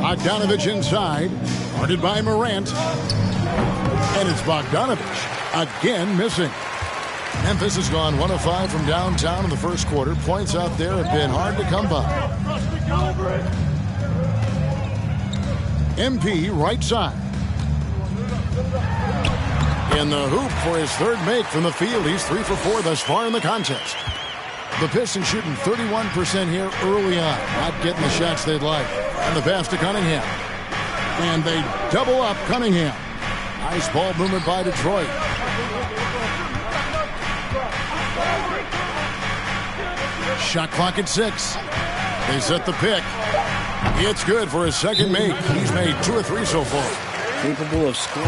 Bogdanovich inside. Guarded by Morant. And it's Bogdanovich again missing. Memphis has gone 1 of 5 from downtown in the first quarter. Points out there have been hard to come by. MP right side. In the hoop for his third make from the field. He's 3 for 4 thus far in the contest. The Pistons shooting 31% here early on. Not getting the shots they'd like. And the pass to Cunningham. And they double up Cunningham. Nice ball movement by Detroit. Shot clock at 6. They set the pick. It's good for his second make. He's made 2 or 3 so far. Capable of scoring.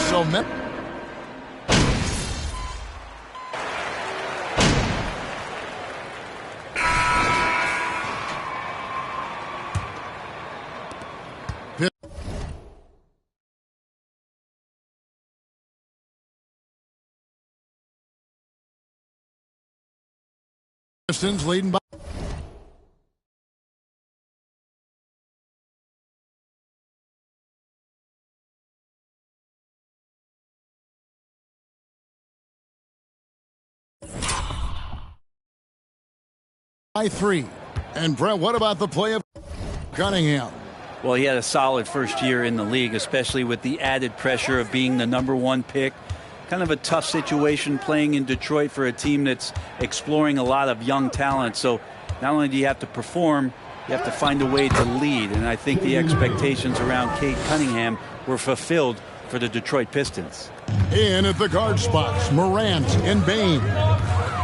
So Pistons leading by. By 3. And Brett, what about the play of Cunningham? Well, he had a solid first year in the league, especially with the added pressure of being the #1 pick. Kind of a tough situation playing in Detroit for a team that's exploring a lot of young talent. So not only do you have to perform, you have to find a way to lead. And I think the expectations around Cade Cunningham were fulfilled for the Detroit Pistons. In at the guard spots, Morant and Bane.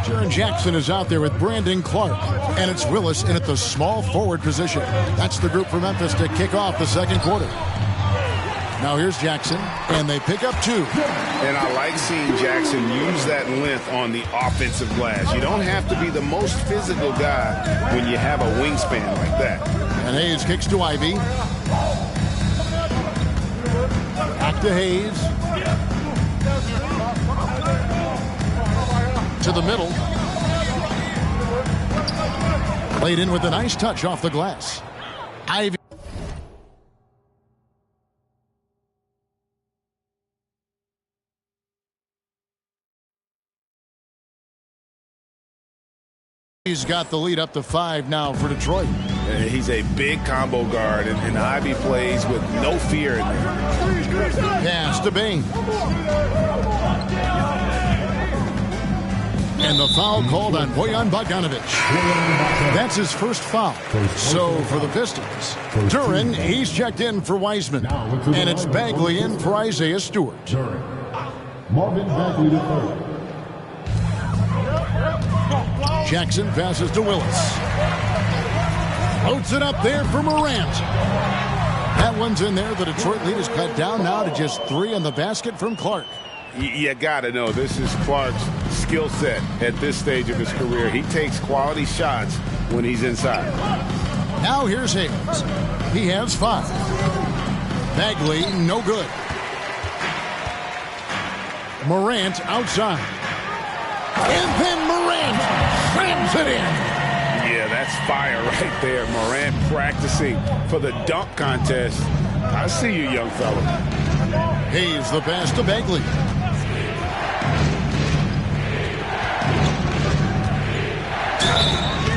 Jaren Jackson is out there with Brandon Clark. And it's Willis in at the small forward position. That's the group for Memphis to kick off the second quarter. Now here's Jackson, and they pick up 2. And I like seeing Jackson use that length on the offensive glass. You don't have to be the most physical guy when you have a wingspan like that. And Hayes kicks to Ivy. Back to Hayes. To the middle. Played in with a nice touch off the glass. Ivy. He's got the lead up to 5 now for Detroit. He's a big combo guard, and Ivy plays with no fear in there. Pass to Bane. And the foul called on Bojan Bogdanovich. That's his first foul. So for the Pistons, Duren, he's checked in for Wiseman. And it's Bagley in for Isaiah Stewart. Marvin Bagley to third. Jackson passes to Willis. Floats it up there for Morant. That one's in there. The Detroit lead is cut down now to just 3 on the basket from Clark. You got to know, this is Clark's skill set at this stage of his career. He takes quality shots when he's inside. Now here's Hayes. He has 5. Bagley, no good. Morant outside. And then Morant slams it in. Yeah, that's fire right there. Morant practicing for the dunk contest. I see you, young fella. Hayes the pass to Bagley.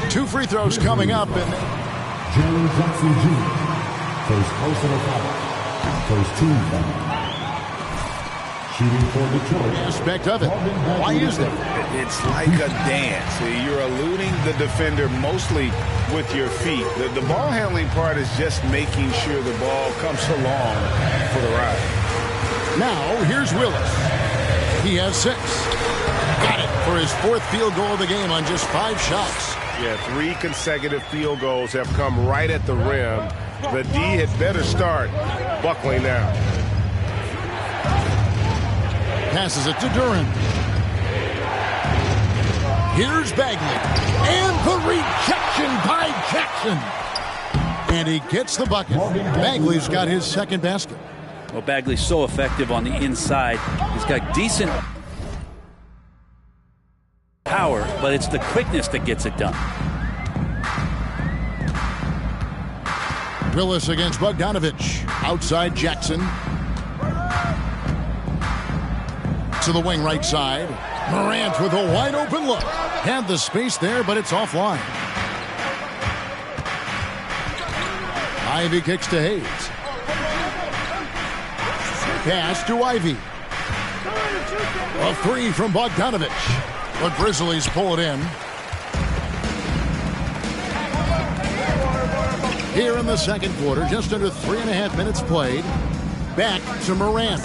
Two free throws coming up. And Jaren Jackson Jr. First personal foul. First team foul. Shooting for Detroit. Aspect of it. Why is that? It's like a dance. You're eluding the defender mostly with your feet. The ball handling part is just making sure the ball comes along for the ride. Now here's Willis. He has 6. Got it for his 4th field goal of the game on just 5 shots. Yeah, 3 consecutive field goals have come right at the rim. The D had better start buckling now. Passes it to Duren. Here's Bagley. And the rejection by Jackson. And he gets the bucket. Bagley's got his second basket. Well, Bagley's so effective on the inside. He's got decent power, but it's the quickness that gets it done. Willis against Bogdanovich. Outside Jackson. To the wing right side. Morant with a wide open look. Had the space there, but it's offline. Ivy kicks to Hayes. Pass to Ivy. A three from Bogdanovich. The Grizzlies pull it in. Here in the second quarter, just under 3.5 minutes played. Back to Morant.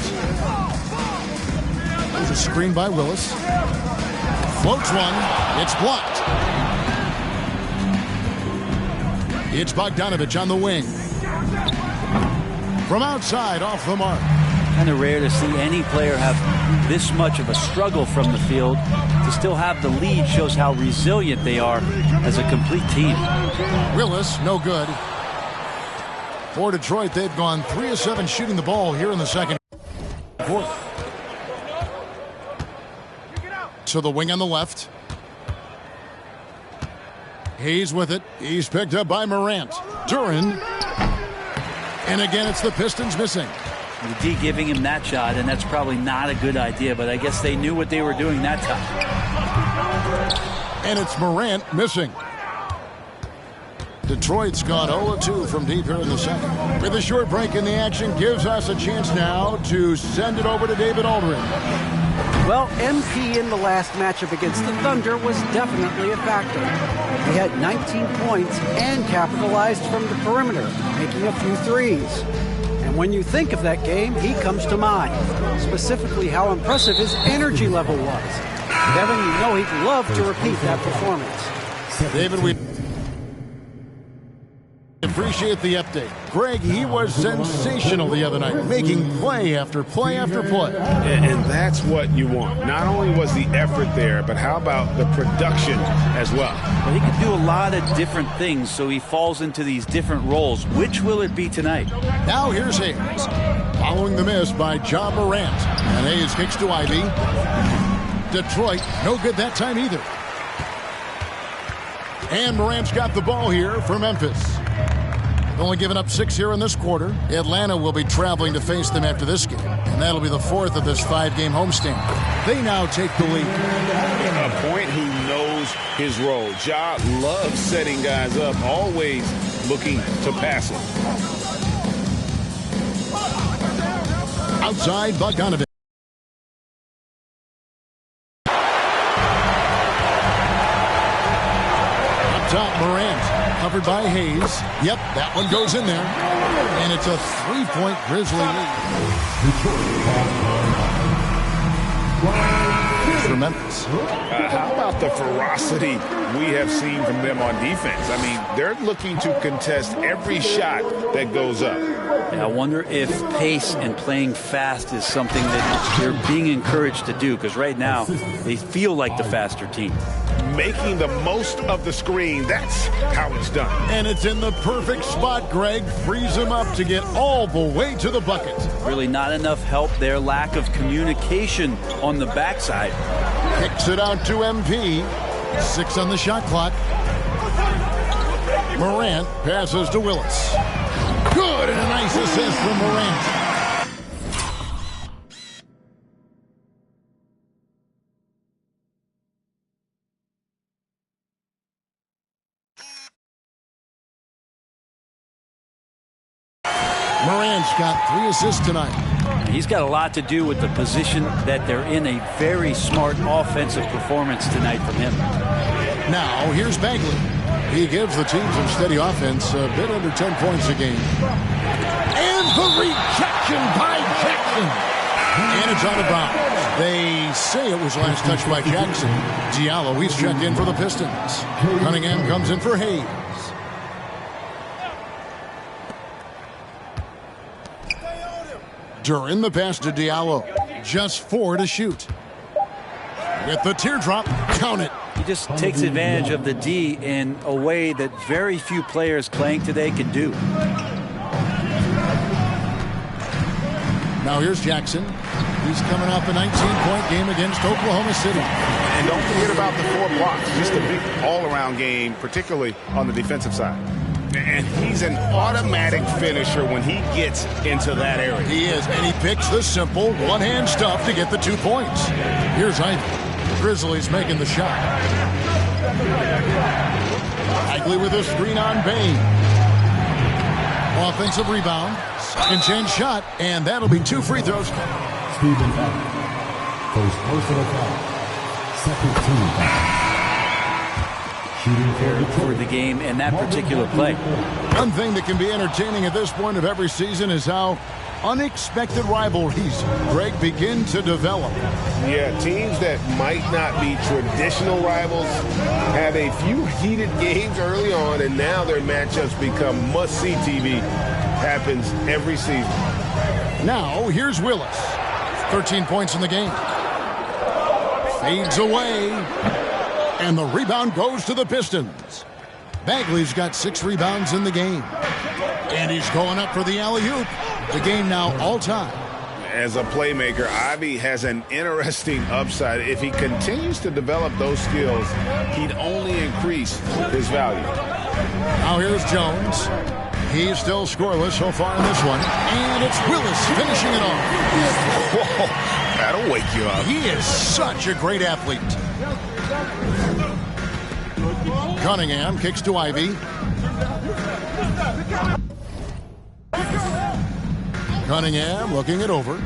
There's a screen by Willis. Floats one. It's blocked. It's Bogdanovich on the wing. From outside, off the mark. Kind of rare to see any player have this much of a struggle from the field. To still have the lead shows how resilient they are as a complete team. Willis, no good. For Detroit, they've gone 3 of 7 shooting the ball here in the second quarter. To the wing on the left. Hayes with it. He's picked up by Morant. Duren. And again, it's the Pistons missing. The D giving him that shot, and that's probably not a good idea, but I guess they knew what they were doing that time. And it's Morant missing. Detroit's gone 0-2 from deep here in the second. With a short break in the action, gives us a chance now to send it over to David Aldridge. Well, MP in the last matchup against the Thunder was definitely a factor. He had 19 points and capitalized from the perimeter, making a few threes. And when you think of that game, he comes to mind, specifically how impressive his energy level was. Devin, you know he'd love to repeat that performance. David, we appreciate the update. Greg, he was sensational the other night, making play after play after play. And that's what you want. Not only was the effort there, but how about the production as well? Well, he can do a lot of different things, so he falls into these different roles. Which will it be tonight? Now here's Hayes. Following the miss by Ja Morant. And Hayes kicks to Ivy. Detroit, no good that time either. And Morant's got the ball here for Memphis. Only given up 6 here in this quarter. Atlanta will be traveling to face them after this game. And that'll be the 4th of this 5-game homestand. They now take the lead. A point who knows his role. Ja loves setting guys up, always looking to pass him. Outside, Bogdanovich. Up top, Morant. Covered by Hayes. Yep, that one goes in there. And it's a 3-point Grizzly lead. For Memphis. How about the ferocity we have seen from them on defense? I mean, they're looking to contest every shot that goes up. Yeah, I wonder if pace and playing fast is something that they're being encouraged to do, because right now they feel like the faster team. Making the most of the screen, that's how it's done. And it's in the perfect spot, Greg. Frees him up to get all the way to the bucket. Really not enough help there. Lack of communication on the backside. Kicks it out to MP. 6 on the shot clock. Morant passes to Willis. Good, and a nice assist from Morant. Morant's got 3 assists tonight. He's got a lot to do with the position that they're in. A very smart offensive performance tonight from him. Now, here's Bagley. He gives the team some steady offense, a bit under 10 points a game. And the rejection by Jackson. And it's out of bounds. They say it was last touched by Jackson. Diallo, he's checked in for the Pistons. Cunningham comes in for Hayes. Duren the pass to Diallo. Just 4 to shoot. With the teardrop, count it. just takes advantage of the D in a way that very few players playing today can do. Now here's Jackson. He's coming off a 19-point game against Oklahoma City. And don't forget about the 4 blocks. Just a big all-around game, particularly on the defensive side. And he's an automatic finisher when he gets into that area. He is, and he picks the simple one-hand stuff to get the 2 points. Here's Ivey. Grizzlies making the shot. Bagley with a screen on Bane. Offensive rebound. Second chance shot, and that'll be 2 free throws. Stephen Bagley. First personal foul. Second team foul. For the game and that particular play. One thing that can be entertaining at this point of every season is how unexpected rivalries, Greg, begin to develop. Yeah, teams that might not be traditional rivals have a few heated games early on, and now their matchups become must-see TV. Happens every season. Now, here's Willis. 13 points in the game. Fades away. And the rebound goes to the Pistons. Bagley's got 6 rebounds in the game. And he's going up for the alley-oop. The game now all-time. As a playmaker, Ivey has an interesting upside. If he continues to develop those skills, he'd only increase his value. Now here's Jones. He's still scoreless so far in this one. And it's Willis finishing it off. Whoa, that'll wake you up. He is such a great athlete. Cunningham kicks to Ivey. Cunningham looking it over.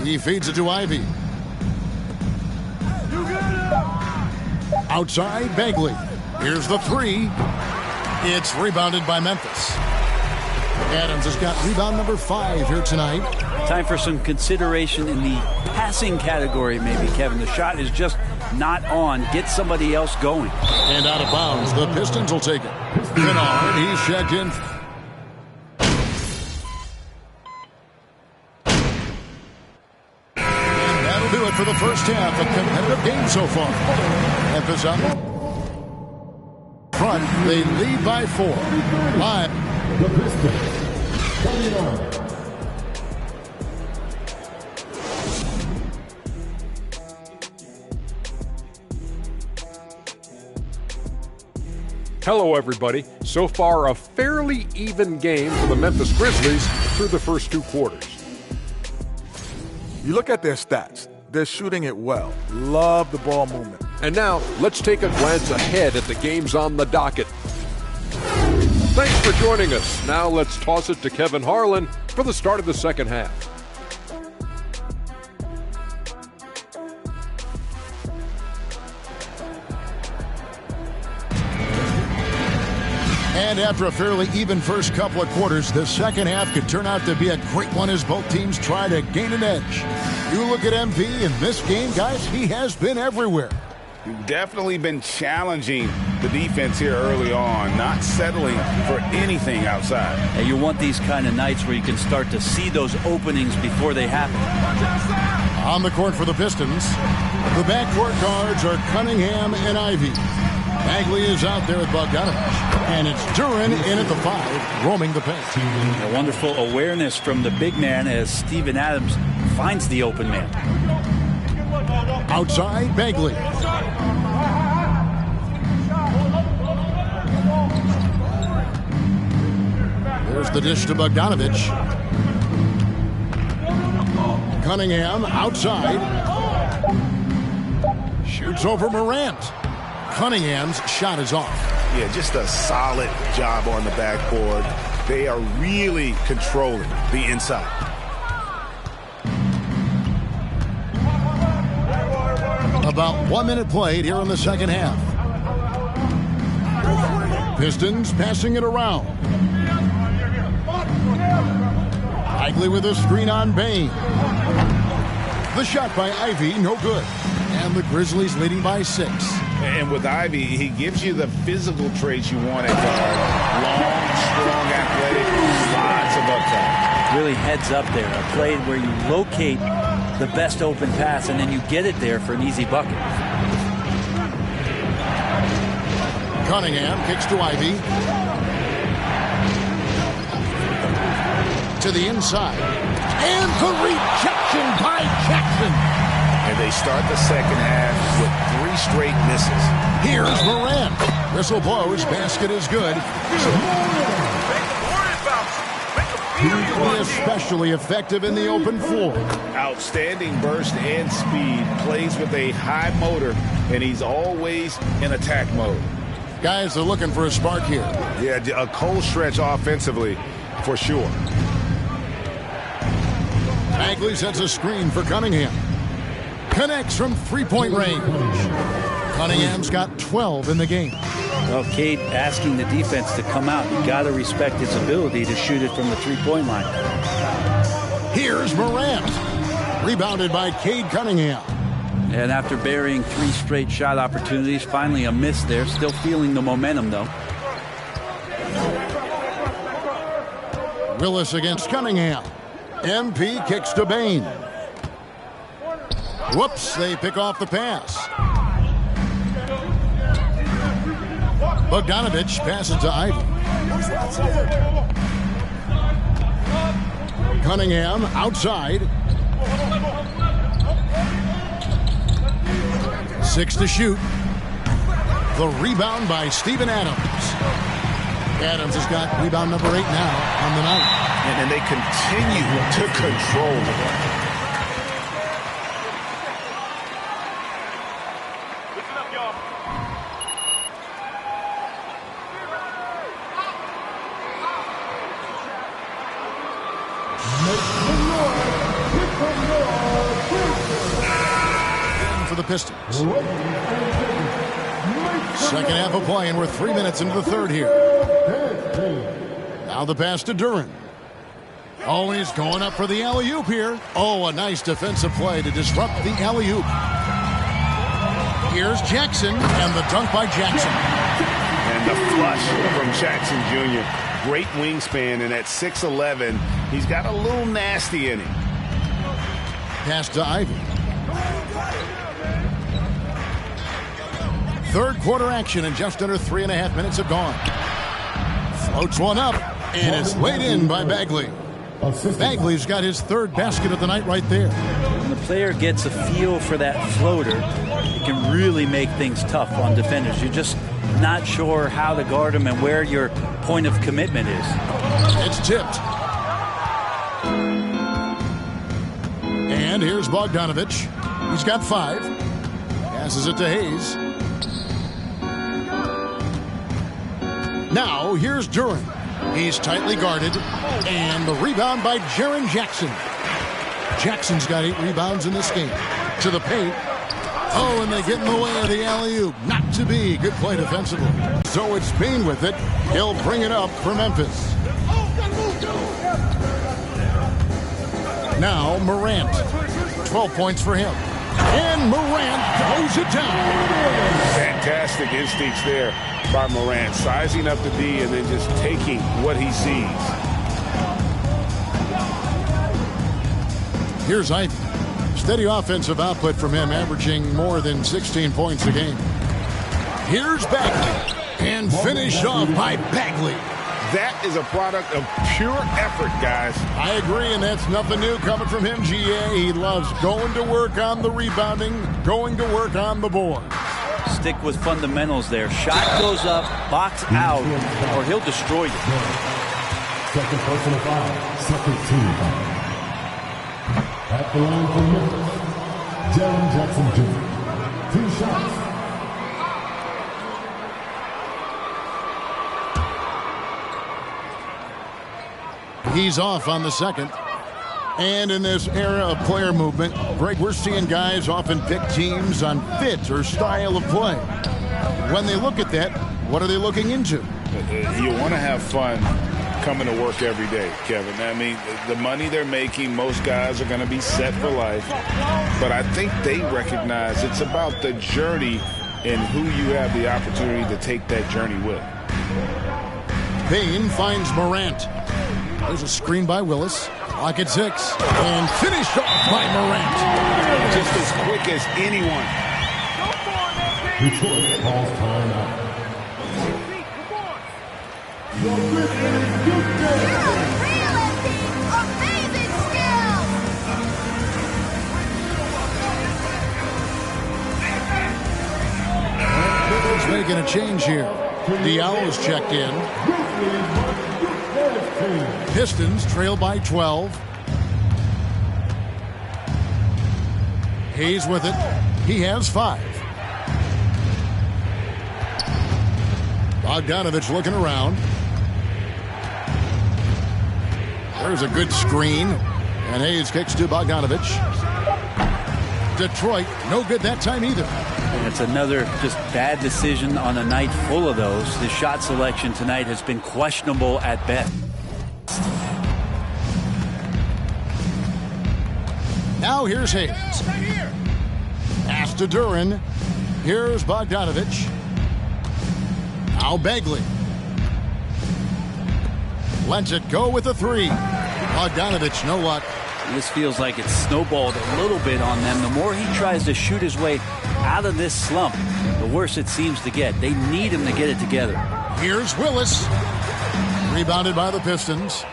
He feeds it to Ivey. Outside, Bagley. Here's the 3. It's rebounded by Memphis. Adams has got rebound number 5 here tonight. Time for some consideration in the passing category, maybe, Kevin. The shot is just not on. Get somebody else going. And out of bounds. The Pistons will take it. Kennard, he's checked in. And that'll do it for the first half. A competitive game so far. Memphis up front. They lead by 4. Live. The Pistons. Coming on. Hello, everybody. So far, a fairly even game for the Memphis Grizzlies through the first 2 quarters. You look at their stats. They're shooting it well. Love the ball movement. And now, let's take a glance ahead at the games on the docket. Thanks for joining us. Now let's toss it to Kevin Harlan for the start of the second half. And after a fairly even first couple of quarters, the second half could turn out to be a great one as both teams try to gain an edge. You look at MP in this game, guys, he has been everywhere. You've definitely been challenging the defense here early on, not settling for anything outside. And you want these kind of nights where you can start to see those openings before they happen. On the court for the Pistons, the backcourt guards are Cunningham and Ivey. Bagley is out there with Bogdanovich. And it's Duren in at the 5, roaming the paint. A wonderful awareness from the big man as Steven Adams finds the open man. Outside, Bagley. There's the dish to Bogdanovich. Cunningham outside. Shoots over Morant. Cunningham's shot is off. Yeah, just a solid job on the backboard. They are really controlling the inside. About 1 minute played here in the second half. Pistons passing it around. Bagley with a screen on Bane. The shot by Ivey, no good. And the Grizzlies leading by 6. And with Ivey, he gives you the physical traits you want at guard. Long, strong, athletic, lots of upside. Really heads up there. A play where you locate the best open pass, and then you get it there for an easy bucket. Cunningham kicks to Ivey. To the inside. And the rejection by Jackson. And they start the second half with 3 straight misses. Here's Morant. Whistle blows. Basket is good. Especially effective in the open floor. Outstanding burst and speed. Plays with a high motor, and he's always in attack mode. Guys are looking for a spark here. Yeah, a cold stretch offensively, for sure. Bagley sets a screen for Cunningham. Connects from three-point range. Cunningham's got 12 in the game. Well, Cade asking the defense to come out. You got to respect his ability to shoot it from the three-point line. Here's Morant. Rebounded by Cade Cunningham. And after burying 3 straight shot opportunities, finally a miss there. Still feeling the momentum, though. Willis against Cunningham. MP kicks to Bane. Whoops, they pick off the pass. Bogdanovich passes to Ivey. Cunningham outside. 6 to shoot. The rebound by Steven Adams. Adams has got rebound number 8 now on the night. And they continue to control the ball. For the Pistons. Second half of play, and we're 3 minutes into the third here. Now the pass to Duren. Oh, he's going up for the alley-oop here. Oh, a nice defensive play to disrupt the alley-oop. Here's Jackson, and the dunk by Jackson. And the flush from Jackson Jr. Great wingspan, and at 6'11", he's got a little nasty in him. Pass to Ivey. Third quarter action, and just under 3.5 minutes have gone. Floats one up, and it's laid in by Bagley. Bagley's got his third basket of the night right there. When the player gets a feel for that floater, it can really make things tough on defenders. You're just not sure how to guard him and where your point of commitment is. It's tipped. And here's Bogdanovich. He's got 5. Passes it to Hayes. Now here's Duren. He's tightly guarded. And the rebound by Jaren Jackson. Jackson's got 8 rebounds in this game. To the paint. Oh, and they get in the way of the alley-oop. Not to be. Good play defensively. So it's Bane with it. He'll bring it up for Memphis. Now Morant. 12 points for him. And Morant throws it down. Fantastic instincts there by Morant. Sizing up the D and then just taking what he sees. Here's Ivey. Steady offensive output from him, averaging more than 16 points a game. Here's Bagley. And finished off by Bagley. That is a product of pure effort, guys. I agree, and that's nothing new coming from him, GA. He loves going to work on the rebounding, going to work on the board. Stick with fundamentals there. Shot goes up, box out, or he'll destroy you. Second personal foul, second team foul. At the line for Memphis, Jaren Jackson Jr. 2 shots. He's off on the second. And in this era of player movement, Greg, we're seeing guys often pick teams on fit or style of play. When they look at that, what are they looking into? You want to have fun coming to work every day, Kevin. I mean, the money they're making, most guys are going to be set for life. But I think they recognize it's about the journey and who you have the opportunity to take that journey with. Payne finds Morant. There's a screen by Willis. Clock at 6. And finished off by Morant. Just as quick as anyone. Detroit calls timeout. Making a change here. Diallo's checked in. Pistons trail by 12. Hayes with it. He has 5. Bogdanovich looking around. There's a good screen. And Hayes kicks to Bogdanovich. Detroit, no good that time either. And it's another just bad decision on a night full of those. The shot selection tonight has been questionable at best. Now here's Hayes. Pass to Duren. Here's Bogdanovich. Now Bagley. Lets it go with a 3. Bogdanovich, no luck. This feels like it's snowballed a little bit on them. The more he tries to shoot his way out of this slump, the worse it seems to get. They need him to get it together. Here's Willis. Rebounded by the Pistons.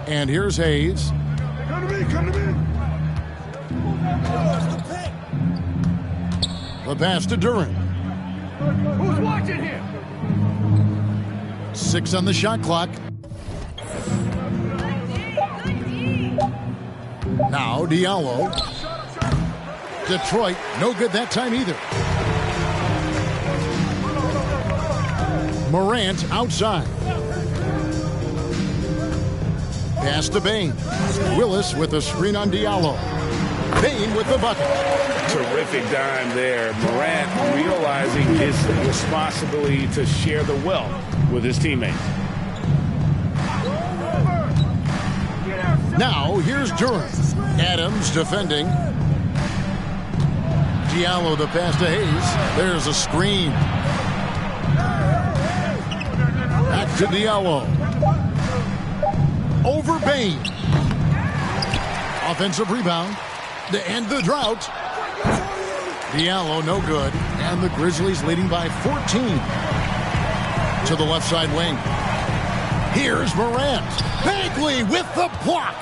And here's Hayes. Come to me, come to me. The pass to Duren. Who's watching here? 6 on the shot clock. Now Diallo. Detroit, no good that time either. Morant outside. Pass to Bane. Willis with a screen on Diallo. Bane with the bucket. Terrific dime there. Morant realizing his responsibility to share the wealth with his teammates. Now here's Duren. Adams defending. Diallo the pass to Hayes. There's a screen. Back to Diallo. Over Bane. Offensive rebound to end the drought. Diallo no good. And the Grizzlies leading by 14. To the left side wing. Here's Morant. Bagley with the block.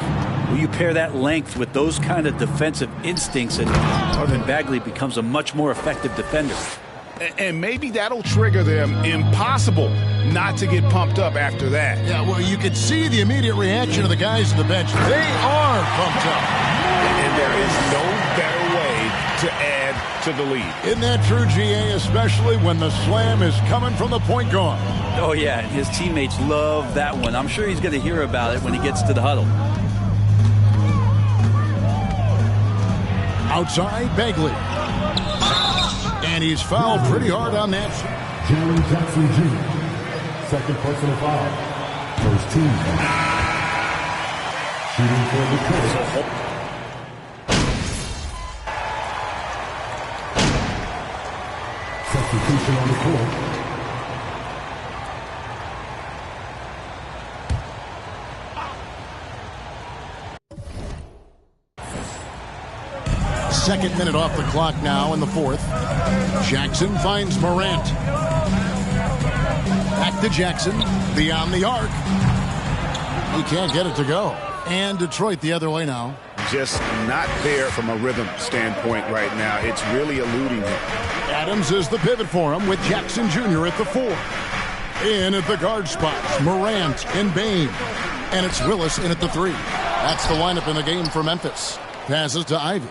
Well, you pair that length with those kind of defensive instincts, and Marvin Bagley becomes a much more effective defender. And maybe that'll trigger them. Impossible not to get pumped up after that. Yeah, well, you could see the immediate reaction of the guys on the bench. They are pumped up. And there is no better way to add to the lead. Isn't that true, GA, especially when the slam is coming from the point guard? Oh, yeah, and his teammates love that one. I'm sure he's going to hear about it when he gets to the huddle. Outside, Bagley. And he's fouled pretty hard on that. Jaren Jackson Jr. Second personal foul. First team. Shooting for Detroit. Substitution on the court. Second minute off the clock now in the fourth. Jackson finds Morant. Back to Jackson. Beyond the arc. He can't get it to go. And Detroit the other way now. Just not there from a rhythm standpoint right now. It's really eluding him. Adams is the pivot for him with Jackson Jr. at the 4. In at the guard spots, Morant and Bane. And it's Willis in at the 3. That's the lineup in the game for Memphis. Passes to Ivy.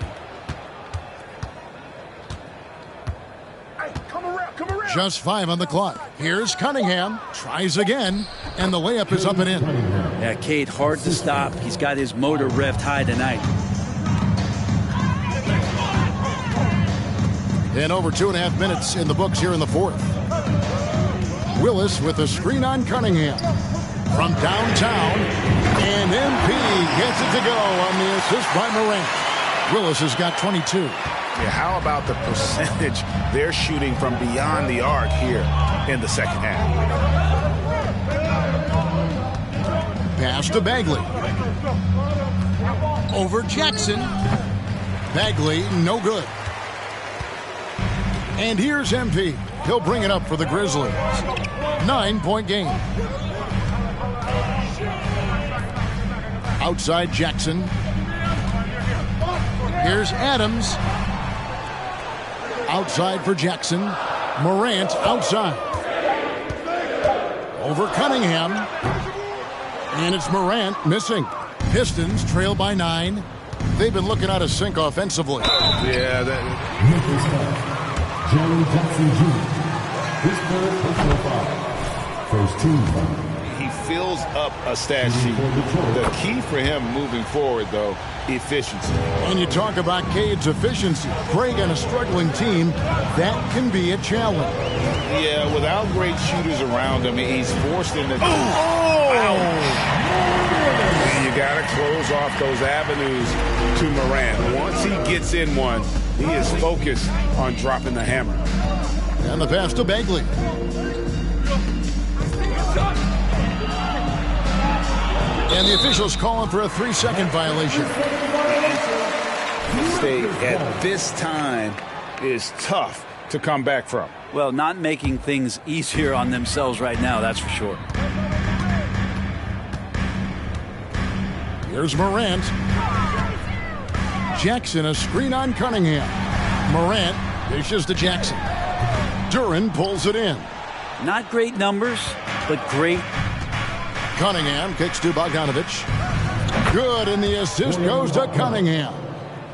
Just 5 on the clock. Here's Cunningham. Tries again. And the layup is up and in. Yeah, Cade, hard to stop. He's got his motor revved high tonight. And over 2.5 minutes in the books here in the fourth. Willis with a screen on Cunningham. From downtown. And MP gets it to go on the assist by Morant. Willis has got 22. Yeah, how about the percentage they're shooting from beyond the arc here in the second half? pass to Bagley. Over Jackson. Bagley, no good. And here's MP. He'll bring it up for the Grizzlies. 9-point game. Outside Jackson. Here's Adams. Outside for Jackson. Morant outside. Over Cunningham. And it's Morant missing. Pistons trail by 9. They've been looking out of sync offensively. Yeah, Jaren Jackson Jr. His third personal foul. First team foul. he fills up a stat sheet. The key for him moving forward, though, efficiency. And you talk about Cade's efficiency. Craig on a struggling team, that can be a challenge. Yeah, without great shooters around him, he's forced into... And you got to close off those avenues to Morant. Once he gets in one, he is focused on dropping the hammer. And the pass to Bagley. And the officials calling for a 3-second violation. Mistake at this time is tough to come back from. Well, not making things easier on themselves right now, that's for sure. Here's Morant. Jackson, a screen on Cunningham. Morant dishes to Jackson. Duren pulls it in. Not great numbers, but great. Cunningham kicks to Bogdanovich. Good, and the assist goes to Cunningham.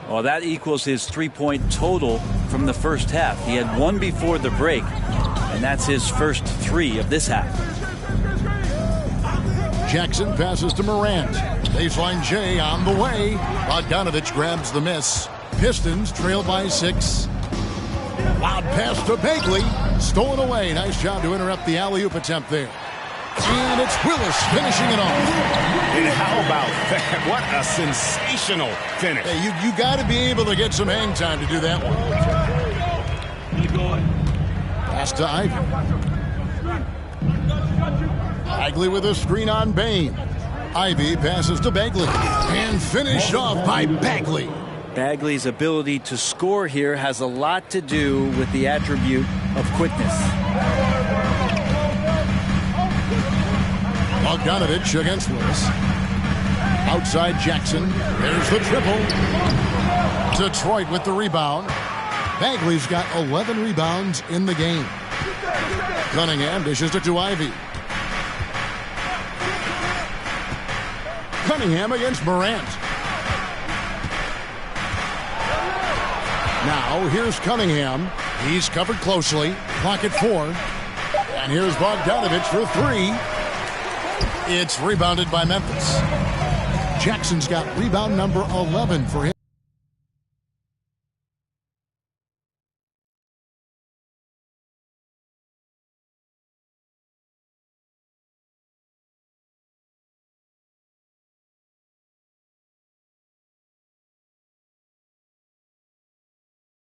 Well, that equals his three-point total from the first half. He had one before the break, and that's his first three of this half. Jackson passes to Morant. Baseline J on the way. Bogdanovich grabs the miss. Pistons trail by 6. Loud pass to Bagley. Stolen away. Nice job to interrupt the alley-oop attempt there. And it's Willis finishing it off. And how about that? What a sensational finish. Hey, you got to be able to get some hang time to do that one. Pass to Ivy. Bagley with a screen on Bane. Ivy passes to Bagley. And finished off by Bagley. Bagley's ability to score here has a lot to do with the attribute of quickness. Bogdanovich against Willis. Outside Jackson. There's the triple. Detroit with the rebound. Bagley's got 11 rebounds in the game. Cunningham dishes it to Ivy. Cunningham against Morant. Now here's Cunningham. He's covered closely. Clock at 4. And here's Bogdanovich for 3. It's rebounded by Memphis. Jackson's got rebound number 11 for him.